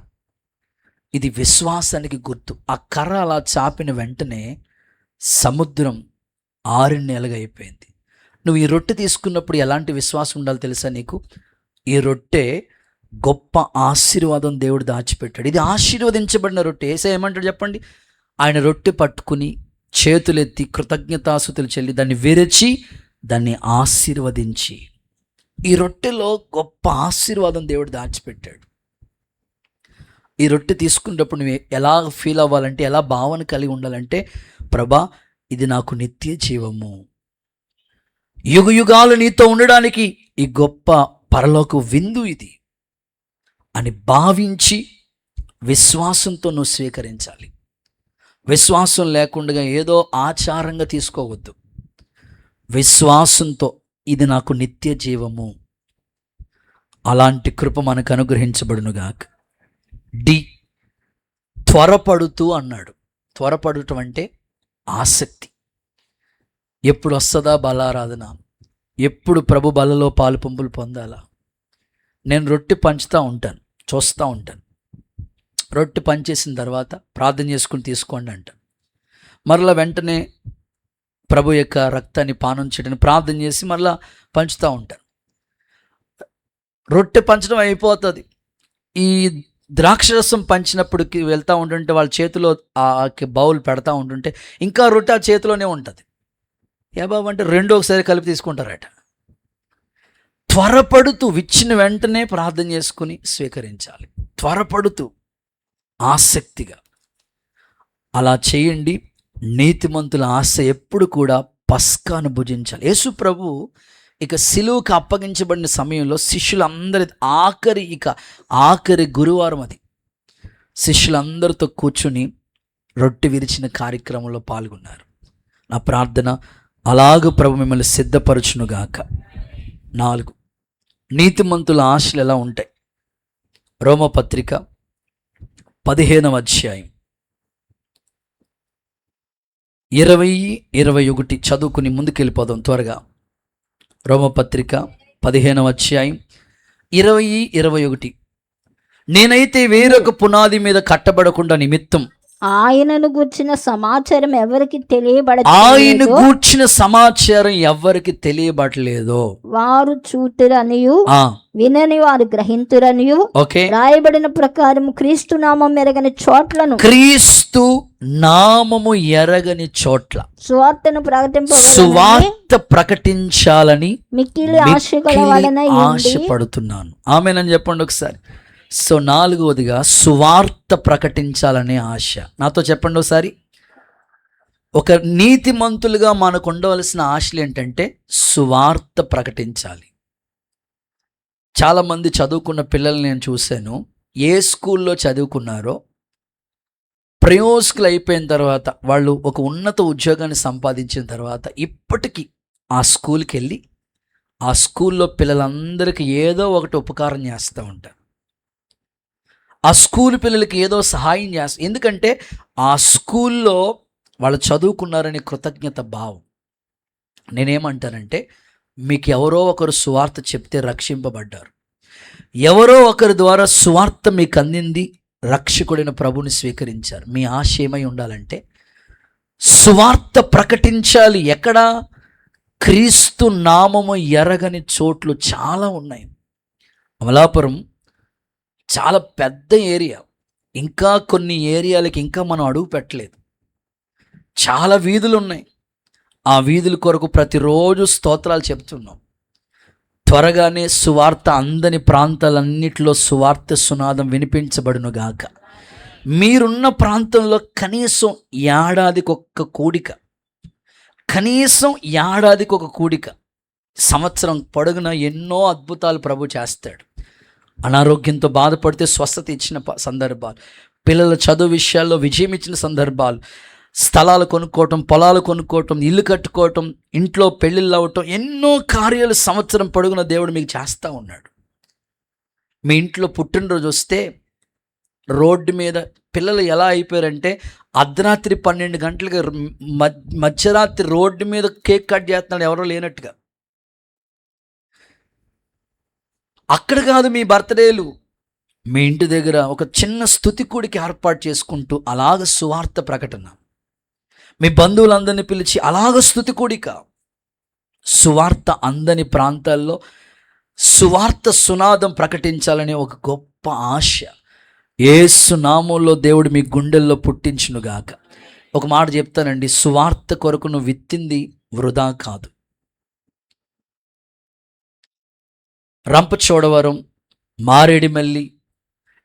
ఇది విశ్వాసానికి గుర్తు. ఆ కర్ర అలా చాపిన వెంటనే సముద్రం 6 నెలలుగా అయిపోయింది. నువ్వు ఈ రొట్టె తీసుకున్నప్పుడు ఎలాంటి విశ్వాసం ఉండాలో తెలుసా నీకు? ఈ రొట్టె గొప్ప ఆశీర్వాదం దేవుడు దాచిపెట్టాడు. ఇది ఆశీర్వదించబడిన రొట్టె. యేసయ్య ఏమంటాడు చెప్పండి? ఆయన రొట్టె పట్టుకుని చేతులెత్తి కృతజ్ఞతాస్తుతులు చెల్లి దాన్ని విరచి దాన్ని ఆశీర్వదించి, ఈ రొట్టెలో గొప్ప ఆశీర్వాదం దేవుడు దాచిపెట్టాడు. ఈ రొట్టె తీసుకున్నప్పుడు నువ్వు ఎలా ఫీల్ అవ్వాలంటే, ఎలా భావన కలిగి ఉండాలంటే, ప్రభా ఇది నాకు నిత్య జీవము, యుగ యుగాలు నీతో ఉండడానికి ఈ గొప్ప పరలోక విందు ఇది అని భావించి విశ్వాసంతో నువ్వు స్వీకరించాలి. విశ్వాసం లేకుండా ఏదో ఆచారంగా తీసుకోవద్దు. విశ్వాసంతో ఇది నాకు నిత్య జీవము, అలాంటి కృప మనకు అనుగ్రహించబడునుగాక. త్వరపడుతూ అన్నాడు. త్వరపడటం అంటే ఆసక్తి. ఎప్పుడు వస్తుందా బలారాధన, ఎప్పుడు ప్రభు బలలో పాలు పంపులు పొందాలా. నేను రొట్టె పంచుతూ ఉంటాను, చూస్తూ ఉంటాను. రొట్టె పంచేసిన తర్వాత ప్రార్థన చేసుకుని తీసుకోండి అంటాను. మరలా వెంటనే ప్రభు యొక్క రక్తాన్ని పానం చేయడానికి ప్రార్థన చేసి మరలా పంచుతూ ఉంటాను. రొట్టె పంచడం అయిపోతుంది. ఈ ద్రాక్షరసం పంచినప్పటికి వెళ్తూ ఉంటుంటే వాళ్ళ చేతిలో ఆ బౌల్ పెడతా ఉంటుంటే ఇంకా రొట్టె ఆ చేతిలోనే ఉంటుంది. ఏ బాబు అంటే రెండు ఒకసారి కలిపి తీసుకుంటారట. త్వరపడుతూ విచ్చిన వెంటనే ప్రార్థన చేసుకుని స్వీకరించాలి. త్వరపడుతూ ఆసక్తిగా అలా చేయండి. నీతిమంతుల ఆశ ఎప్పుడు కూడా పస్కాను భుజించాలి. యేసు ప్రభు ఇక సిలువకు అప్పగించబడిన సమయంలో శిష్యులందరి ఆఖరి గురువారం అది. శిష్యులందరితో కూర్చుని రొట్టె విరిచిన కార్యక్రమంలో పాల్గొన్నారు. నా ప్రార్థన అలాగూ ప్రభు మిమ్మల్ని సిద్ధపరచునుగాక. 4 నీతిమంతుల ఆశలు ఎలా ఉంటాయి? రోమపత్రిక 15వ అధ్యాయం 20-21 చదువుకుని ముందుకెళ్ళిపోదాం త్వరగా. రోమపత్రిక 15వ అధ్యాయం 20-21. నేనైతే వేరొక పునాది మీద కట్టబడకుండా నిమిత్తం ఆయనను గూర్చిన సమాచారం ఎవరికి తెలియబడలేదో వారు చూతురనియు వినని వారు గ్రహింతురనియు రాయబడిన ప్రకారం క్రీస్తు నామం ఎరగని చోట్లను, క్రీస్తు నామము ఎరగని చోట్ల సువార్త ప్రకటించాలని మిక్కిలి ఆశపడుతున్నాను. ఆమేనని చెప్పండి ఒకసారి. సో 4వదిగా సువార్త ప్రకటించాలనే ఆశ. నాతో చెప్పండి ఒకసారి. ఒక నీతిమంతులుగా మనకు ఉండవలసిన ఆశలు ఏంటంటే సువార్త ప్రకటించాలి. చాలామంది చదువుకున్న పిల్లల్ని నేను చూశాను. ఏ స్కూల్లో చదువుకున్నారో ప్రయోజకులు అయిపోయిన తర్వాత, వాళ్ళు ఒక ఉన్నత ఉద్యోగాన్ని సంపాదించిన తర్వాత ఇప్పటికీ ఆ స్కూల్కి వెళ్ళి ఆ స్కూల్లో పిల్లలందరికీ ఏదో ఒకటి ఉపకారం చేస్తూ ఉంటారు. ఆ స్కూల్ పిల్లలకి ఏదో సహాయం చేస్తారు. ఎందుకంటే ఆ స్కూల్లో వాళ్ళు చదువుకున్నారని కృతజ్ఞత భావం. నేనేమంటానంటే, మీకు ఎవరో ఒకరు సువార్త చెప్తే రక్షింపబడ్డారు, ఎవరో ఒకరి ద్వారా సువార్త మీకు అందింది, రక్షకుడైన ప్రభుని స్వీకరించారు. మీ ఆశ ఏమై ఉండాలంటే సువార్త ప్రకటించాలి. ఎక్కడ? క్రీస్తు నామము ఎరగని చోట్లు చాలా ఉన్నాయి. అమలాపురం చాలా పెద్ద ఏరియా. ఇంకా కొన్ని ఏరియాలకి ఇంకా మనం అడుగు పెట్టలేదు. చాలా వీధులు ఉన్నాయి. ఆ వీధుల కొరకు ప్రతిరోజు స్తోత్రాలు చెప్తున్నాం. త్వరగానే సువార్త అందని ప్రాంతాలన్నిటిలో సువార్త సునాదం వినిపించబడునుగాక. మీరున్న ప్రాంతంలో కనీసం ఏడాదికి ఒక కూడిక, సంవత్సరం పొడుగున ఎన్నో అద్భుతాలు ప్రభు చేస్తాడు. అనారోగ్యంతో బాధపడితే స్వస్థత ఇచ్చిన సందర్భాలు, పిల్లల చదువు విషయాల్లో విజయం ఇచ్చిన సందర్భాలు, స్థలాలు కొనుక్కోవటం, పొలాలు కొనుక్కోవటం, ఇల్లు కట్టుకోవటం, ఇంట్లో పెళ్ళిళ్ళు అవ్వటం, ఎన్నో కార్యాలు సంవత్సరం పొడుగున దేవుడు మీకు చేస్తూ ఉన్నాడు. మీ ఇంట్లో పుట్టినరోజు వస్తే రోడ్డు మీద పిల్లలు ఎలా అయిపోయారంటే అర్ధరాత్రి 12 గంటలకి మధ్యరాత్రి రోడ్డు మీద కేక్ కట్ చేస్తున్నాడు ఎవరో లేనట్టుగా. అక్కడ కాదు మీ బర్త్డేలు, మీ ఇంటి దగ్గర ఒక చిన్న స్తుతి కూడికి ఏర్పాటు చేసుకుంటూ అలాగ సువార్త ప్రకటన, మీ బంధువులందరినీ పిలిచి అలాగ స్తుతి కూడిక. సువార్త అందని ప్రాంతాల్లో సువార్త సునాదం ప్రకటించాలనే ఒక గొప్ప ఆశ యేసు నామములో దేవుడు మీ గుండెల్లో పుట్టించునుగాక. ఒక మాట చెప్తానండి, సువార్త కొరకు నువ్వు విత్తింది వృధా కాదు. రంపచోడవరం, మారేడుమల్లి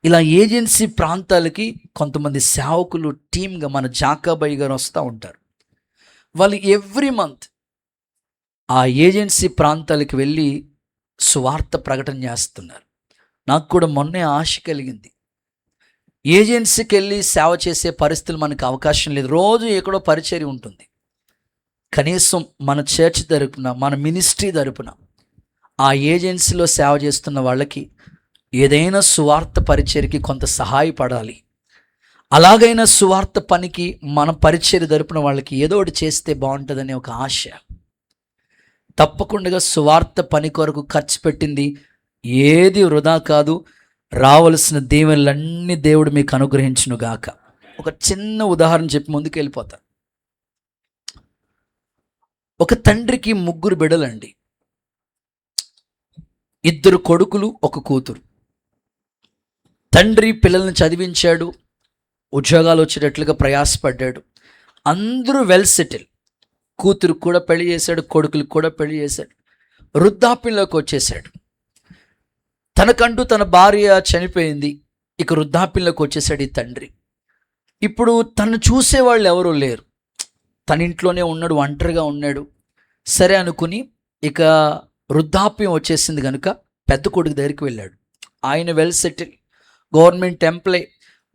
ఇలా ఏజెన్సీ ప్రాంతాలకి కొంతమంది సేవకులు టీమ్గా మన జాకాబాయి గారు వస్తూ ఉంటారు. వాళ్ళు ఎవ్రీ మంత్ ఆ ఏజెన్సీ ప్రాంతాలకు వెళ్ళి సువార్త ప్రకటన చేస్తున్నారు. నాకు కూడా మొన్నే ఆశ కలిగింది. ఏజెన్సీకి వెళ్ళి సేవ చేసే పరిస్థితులు మనకు అవకాశం లేదు. రోజు ఎక్కడో పరిచర్య ఉంటుంది. కనీసం మన చర్చ్ తరపున, మన మినిస్ట్రీ తరపున ఆ ఏజెన్సీలో సేవ చేస్తున్న వాళ్ళకి ఏదైనా సువార్త పరిచర్యకి కొంత సహాయపడాలి. అలాగైనా సువార్త పనికి మన పరిచర్య తరపున వాళ్ళకి ఏదో ఒకటి చేస్తే బాగుంటుందనే ఒక ఆశ. తప్పకుండా సువార్త పని కొరకు ఖర్చు పెట్టింది ఏది వృధా కాదు. రావలసిన దీవెనలన్నీ దేవుడు మీకు అనుగ్రహించును గాక. ఒక చిన్న ఉదాహరణ చెప్పి ముందుకు వెళ్ళిపోతా. ఒక తండ్రికి 3 బిడ్డలండి. 2 కొడుకులు, 1 కూతురు. తండ్రి పిల్లల్ని చదివించాడు, ఉద్యోగాలు వచ్చేటట్లుగా ప్రయాసపడ్డాడు. అందరూ వెల్ సెటిల్. కూతురుకు కూడా పెళ్లి చేశాడు, కొడుకులకు కూడా పెళ్లి చేశాడు. వృద్ధాప్యంలోకి వచ్చేసాడు. తనకంటూ తన భార్య చనిపోయింది. ఇక వృద్ధాప్యంలోకి వచ్చేసాడు ఈ తండ్రి. ఇప్పుడు తను చూసేవాళ్ళు ఎవరూ లేరు. తన ఇంట్లోనే ఉన్నాడు, ఒంటరిగా ఉన్నాడు. సరే అనుకుని ఇక వృద్ధాప్యం వచ్చేసింది కనుక పెద్ద కొడుకు దగ్గరికి వెళ్ళాడు. ఆయన వెల్ సెటిల్, గవర్నమెంట్ ఎంప్లాయ్,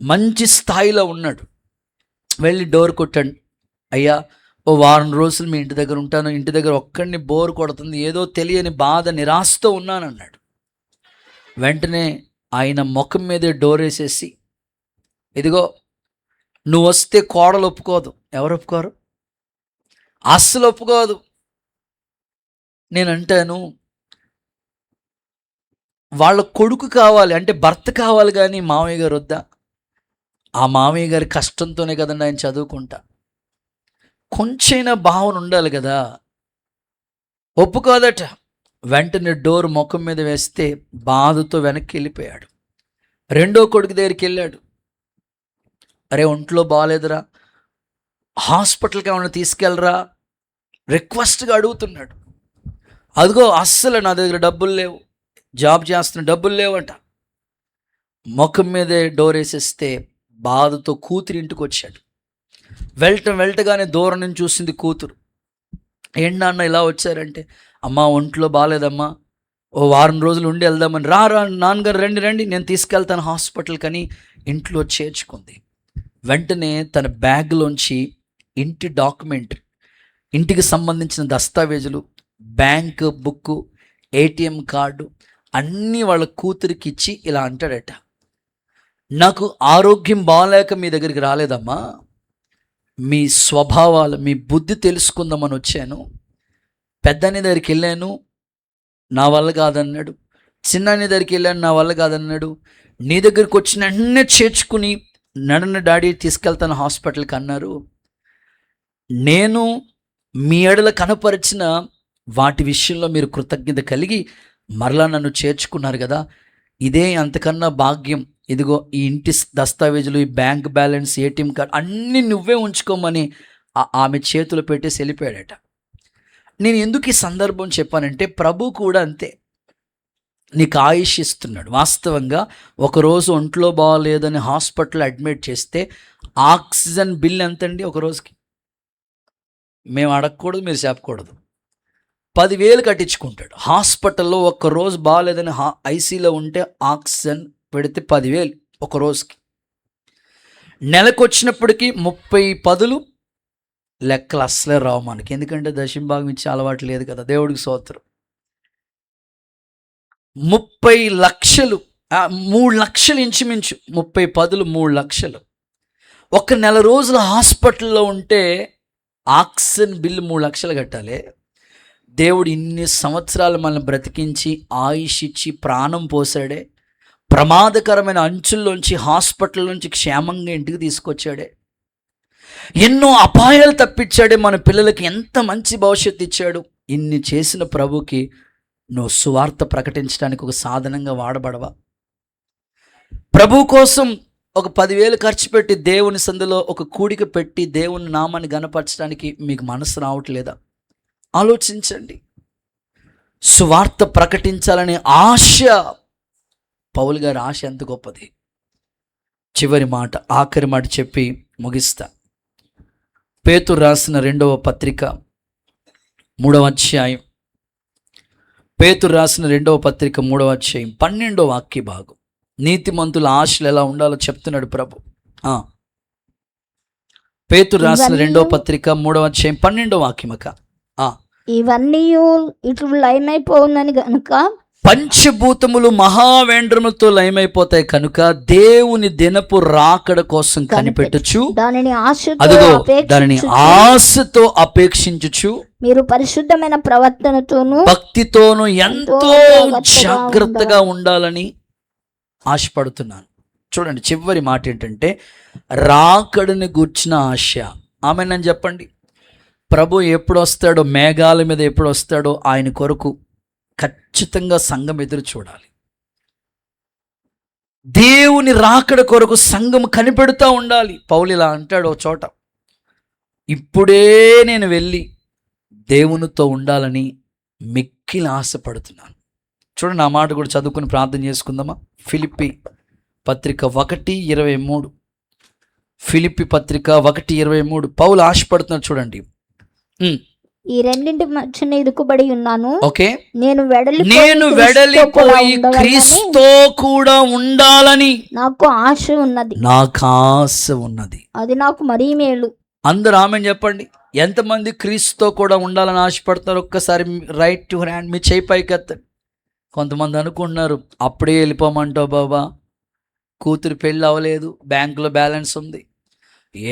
మంచి స్థాయిలో ఉన్నాడు. వెళ్ళి డోర్ కొట్టాడు. అయ్యా, ఓ వారం రోజులు మీ ఇంటి దగ్గర ఉంటాను, ఇంటి దగ్గర ఒక్కడిని బోర్ కొడుతుంది, ఏదో తెలియని బాధ, నిరాశతో ఉన్నానన్నాడు. వెంటనే ఆయన ముఖం మీదే డోర్ వేసేసి, ఇదిగో నువ్వు వస్తే కోడలు ఒప్పుకోదు. ఎవరు ఒప్పుకోరు? అస్సలు ఒప్పుకోదు. నేను అంటాను, వాళ్ళ కొడుకు కావాలి అంటే భర్త కావాలి, కానీ మామయ్య గారు వద్దా? ఆ మామయ్య గారి కష్టంతోనే కదండి ఆయన చదువుకుంటా. కొంచెమైనా భావన ఉండాలి కదా. ఒప్పుకోదట. వెంటనే డోర్ ముఖం మీద వేస్తే బాధతో వెనక్కి వెళ్ళిపోయాడు. 2వ కొడుకు దగ్గరికి వెళ్ళాడు. అరే, ఒంట్లో బాగాలేదురా, హాస్పిటల్కి ఏమైనా తీసుకెళ్ళరా, రిక్వెస్ట్గా అడుగుతున్నాడు. అదిగో అస్సలు నా దగ్గర డబ్బులు లేవు, జాబ్ చేస్తున్న డబ్బులు లేవంట. ముఖం మీదే డోర్ వేసేస్తే బాధతో కూతురు ఇంటికి వచ్చాడు. వెళ్ళటగానే దూరం నుంచి చూసింది కూతురు. ఏంటి నాన్న ఇలా వచ్చారంటే, అమ్మా ఒంట్లో బాగాలేదమ్మా, ఓ వారం రోజులు ఉండి వెళ్దామని. రా నాన్నగారు రండి, నేను తీసుకెళ్తాను హాస్పిటల్కి అని ఇంట్లో చేర్చుకుంది. వెంటనే తన బ్యాగ్లోంచి ఇంటి డాక్యుమెంట్, ఇంటికి సంబంధించిన దస్తావేజులు, బ్యాంక్ బుక్, ఏటీఎం కార్డు అన్నీ వాళ్ళ కూతురికి ఇచ్చి ఇలా అంటాడట, నాకు ఆరోగ్యం బాగాలేక మీ దగ్గరికి రాలేదమ్మా, మీ స్వభావాలు, మీ బుద్ధి తెలుసుకుందామని వచ్చాను. పెద్దని దగ్గరికి వెళ్ళాను, నా వల్ల కాదన్నాడు. చిన్నని దగ్గరికి వెళ్ళాను, నా వల్ల కాదన్నాడు. నీ దగ్గరికి వచ్చిన వెంటనే చేర్చుకుని నన్ను డాడీ తీసుకెళ్తాను హాస్పిటల్కి అన్నారు. నేను మీ ఎడల కనపరిచిన వాటి విషయంలో మీరు కృతజ్ఞత కలిగి మరలా నన్ను చేర్చుకున్నారు కదా, ఇదే అంతకన్నా భాగ్యం. ఇదిగో ఈ ఇంటి దస్తావేజులు, ఈ బ్యాంక్ బ్యాలెన్స్, ఏటీఎం కార్డు అన్నీ నువ్వే ఉంచుకోమని ఆమె చేతులు పెట్టేసి వెళ్ళిపోయాడట. నేను ఎందుకు ఈ సందర్భం చెప్పానంటే, ప్రభు కూడా అంతే, నీకు ఆయుష్ ఇస్తున్నాడు. వాస్తవంగా ఒకరోజు ఒంట్లో బాగాలేదని హాస్పిటల్ అడ్మిట్ చేస్తే ఆక్సిజన్ బిల్ ఎంతండి ఒక రోజుకి? మేము అడగకూడదు, మీరు చెప్పకూడదు. 10,000 కట్టించుకుంటాడు. హాస్పిటల్లో ఒక్కరోజు బాగాలేదని ఐసీలో ఉంటే ఆక్సిజన్ పెడితే 10,000 ఒక రోజుకి. నెలకు వచ్చినప్పటికీ 30,000 లెక్కలు అస్సలే రావు మనకి, ఎందుకంటే దశంభాగం ఇచ్చే అలవాటు లేదు కదా. దేవుడికి స్తోత్రం. 30 లక్షలు, 3 లక్షలు ఇంచుమించు, 30,000 3 లక్షలు. ఒక నెల రోజులు హాస్పిటల్లో ఉంటే ఆక్సిజన్ బిల్లు 3 లక్షలు కట్టాలి. దేవుడు ఇన్ని సంవత్సరాలు మనల్ని బ్రతికించి ఆయుష్ ఇచ్చి ప్రాణం పోసాడే, ప్రమాదకరమైన అంచుల్లోంచి, హాస్పిటల్ నుంచి క్షేమంగా ఇంటికి తీసుకొచ్చాడే, ఎన్నో అపాయాలు తప్పించాడే, మన పిల్లలకి ఎంత మంచి భవిష్యత్తు ఇచ్చాడు. ఇన్ని చేసిన ప్రభుకి నువ్వు సువార్త ప్రకటించడానికి ఒక సాధనంగా వాడబడవా? ప్రభు కోసం ఒక 10,000 ఖర్చు పెట్టి దేవుని సందులో ఒక కూడిక పెట్టి దేవుని నామాన్ని గణపరచడానికి మీకు మనసు రావట్లేదా? ఆలోచించండి. సువార్త ప్రకటించాలనే ఆశ, పౌలు గారి ఆశ ఎంత గొప్పది. చివరి మాట, ఆఖరి మాట చెప్పి ముగిస్తా. పేతురు రాసిన 2వ పత్రిక 3వ అధ్యాయం, పేతురు రాసిన 2వ పత్రిక 3వ అధ్యాయం 12వ వాక్య భాగం. నీతిమంతుల ఆశలు ఎలా ఉండాలో చెప్తున్నాడు ప్రభు. పేతురు రాసిన 2వ పత్రిక 3వ అధ్యాయం 12వ వాక్యమక. ఇవన్నీ ఇట్లు లయమైపోవునని గనుక, పంచభూతములు మహావేంద్రములతో లయమైపోతాయి కనుక దేవుని దినపు రాకడ కోసం కనిపెట్టుచు దానిని దానిని ఆశతో అపేక్షించుచు మీరు పరిశుద్ధమైన ప్రవర్తనతోను భక్తితోను ఎంతో జాగ్రత్తగా ఉండాలని ఆశపడుతున్నాను. చూడండి, చివరి మాట ఏంటంటే రాకడని గూర్చిన ఆశ. ఆమెనని చెప్పండి. ప్రభు ఎప్పుడు వస్తాడో, మేఘాల మీద ఎప్పుడు వస్తాడో ఆయన కొరకు ఖచ్చితంగా సంఘం ఎదురు చూడాలి. దేవుని రాకడ కొరకు సంఘం కనిపెడుతూ ఉండాలి. పౌలు ఇలా అంటాడు ఒక చోట, ఇప్పుడే నేను వెళ్ళి దేవునితో ఉండాలని మిక్కిలి ఆశపడుతున్నాను. చూడండి, ఆ మాట కూడా చదువుకుని ప్రార్థన చేసుకుందామా. ఫిలిప్పి పత్రిక 1:23, ఫిలిప్పి పత్రిక 1:23 పౌలు ఆశపడుతున్నాడు. చూడండి, ఈ రెండింటి మధ్యన ఇరుకుబడి ఉన్నాను. ఓకే, నేను వెడలిపోయి క్రీస్తుతో కూడా ఉండాలని నాకు ఆశ ఉన్నది. అది నాకు మరీ మేలు. అందరూ ఆమెను చెప్పండి. ఎంతమంది క్రీస్తుతో కూడా ఉండాలని ఆశపడుతున్నారు? ఒక్కసారి రైట్ టు హ్యాండ్ మీ చేయి పైకెత్తండి. కొంతమంది అనుకుంటున్నారు, అప్పుడే వెళ్ళిపోమంటావు బాబా, కూతురు పెళ్ళి అవ్వలేదు, బ్యాంకులో బ్యాలెన్స్ ఉంది,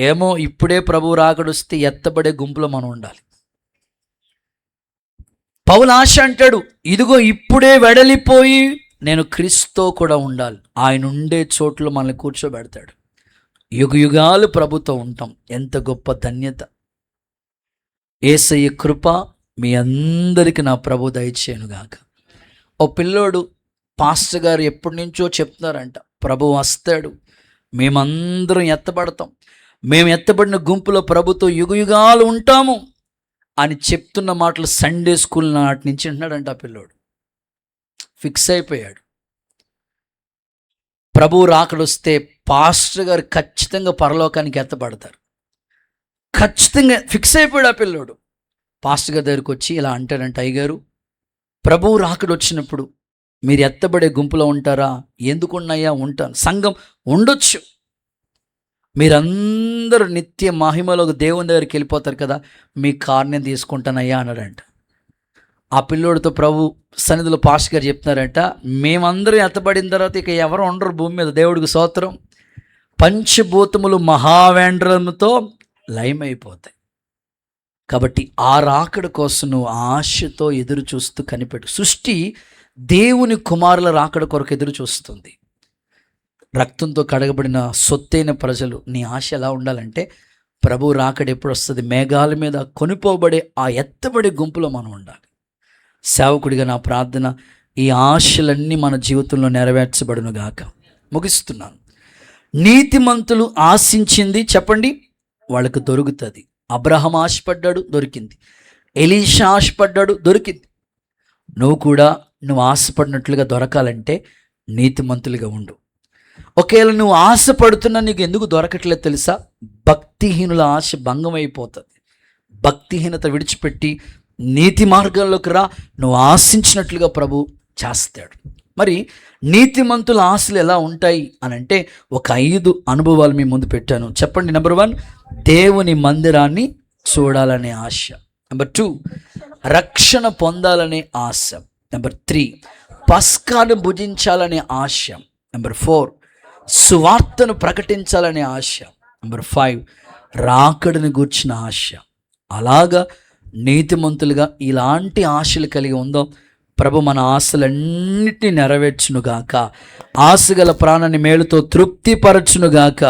ఏమో ఇప్పుడే ప్రభు రాకడొస్తే ఎత్తబడే గుంపులో మనం ఉండాలి. పౌలు ఆశ అంటాడు, ఇదిగో ఇప్పుడే వెడలిపోయి నేను క్రీస్తుతో కూడా ఉండాలి. ఆయన ఉండే చోట్ల మనల్ని కూర్చోబెడతాడు. యుగాలు ప్రభుతో ఉంటాం. ఎంత గొప్ప ధన్యత. యేసయ్య కృప మీ అందరికీ నా ప్రభు దయచేయునుగాక. ఓ పిల్లోడు పాస్టర్ గారు ఎప్పటి నుంచో చెప్తున్నారంట, ప్రభు వస్తాడు, మేమందరం ఎత్తబడతాం, మేము ఎత్తబడిన గుంపులో ప్రభుతో యుగాలు ఉంటాము అని చెప్తున్న మాటలు సండే స్కూల్ నాటి నుంచి అంటున్నాడంట. ఆ పిల్లోడు ఫిక్స్ అయిపోయాడు. ప్రభు రాకడొస్తే పాస్టర్ గారు ఖచ్చితంగా పరలోకానికి ఎత్తబడతారు, ఖచ్చితంగా ఫిక్స్ అయిపోయాడు ఆ పిల్లోడు. పాస్టర్ గారి దగ్గరికి వచ్చి ఇలా అంటాడంట, అయ్యగారు ప్రభువు రాకడొచ్చినప్పుడు మీరు ఎత్తబడే గుంపులో ఉంటారా? ఎందుకున్నాయా? ఉంటాను. సంఘం ఉండొచ్చు, మీరందరూ నిత్య మహిమలోకి దేవుని దగ్గరికి వెళ్ళిపోతారు కదా, మీ కార్ని తీసుకుంటానయ్యా అన్నాడంట. ఆ పిల్లోడితో ప్రభు సన్నిధిలో పాస్టర్ గారు చెప్తున్నారంట, మేమందరం ఎత్తబడిన తర్వాత ఇక ఎవరు ఉండరు భూమి మీద. దేవుడికి స్తోత్రం. పంచభూతములు మహావేంద్రముతో లయమైపోతాయి. కాబట్టి ఆ రాకడ కోసం నువ్వు ఆశతో ఎదురు చూస్తూ కనిపెట్టు. సృష్టి దేవుని కుమారుల రాకడ కొరకు ఎదురు చూస్తుంది. రక్తంతో కడగబడిన సొత్తైన ప్రజలు, నీ ఆశ ఎలా ఉండాలంటే ప్రభు రాకడ ఎప్పుడు వస్తుంది, మేఘాల మీద కొనిపోబడే ఆ ఎత్తబడే గుంపులో మనం ఉండాలి. సేవకుడిగా నా ప్రార్థన, ఈ ఆశలన్నీ మన జీవితంలో నెరవేర్చబడును గాక. ముగిస్తున్నాను. నీతిమంతులు ఆశించింది చెప్పండి వాళ్ళకు దొరుకుతుంది. అబ్రహాం ఆశపడ్డాడు, దొరికింది. ఎలీషా ఆశపడ్డాడు, దొరికింది. నువ్వు ఆశపడినట్లుగా దొరకాలంటే నీతిమంతులుగా ఉండు. ఒకవేళ నువ్వు ఆశపడుతున్నా నీకు ఎందుకు దొరకట్లేదు తెలుసా? భక్తిహీనుల ఆశ భంగం అయిపోతుంది. భక్తిహీనత విడిచిపెట్టి నీతి మార్గంలోకి రా, నువ్వు ఆశించినట్లుగా ప్రభు చేస్తాడు. మరి నీతిమంతుల ఆశలు ఎలా ఉంటాయి అని అంటే ఒక 5 అనుభవాలు మీ ముందు పెట్టాను. చెప్పండి. నెంబర్ 1, దేవుని మందిరాన్ని చూడాలనే ఆశ. నెంబర్ 2, రక్షణ పొందాలనే ఆశ. నెంబర్ 3, పస్కాను భుజించాలనే ఆశ. నెంబర్ 4, సువార్తను ప్రకటించాలనే ఆశ. నెంబర్ 5, రాకడని గూర్చిన ఆశ. అలాగా నీతిమంతులుగా ఇలాంటి ఆశలు కలిగి ఉందో ప్రభు మన ఆశలన్నిటినీ నెరవేర్చునుగాక. ఆశగల ప్రాణాన్ని మేలుతో తృప్తిపరచునుగాక.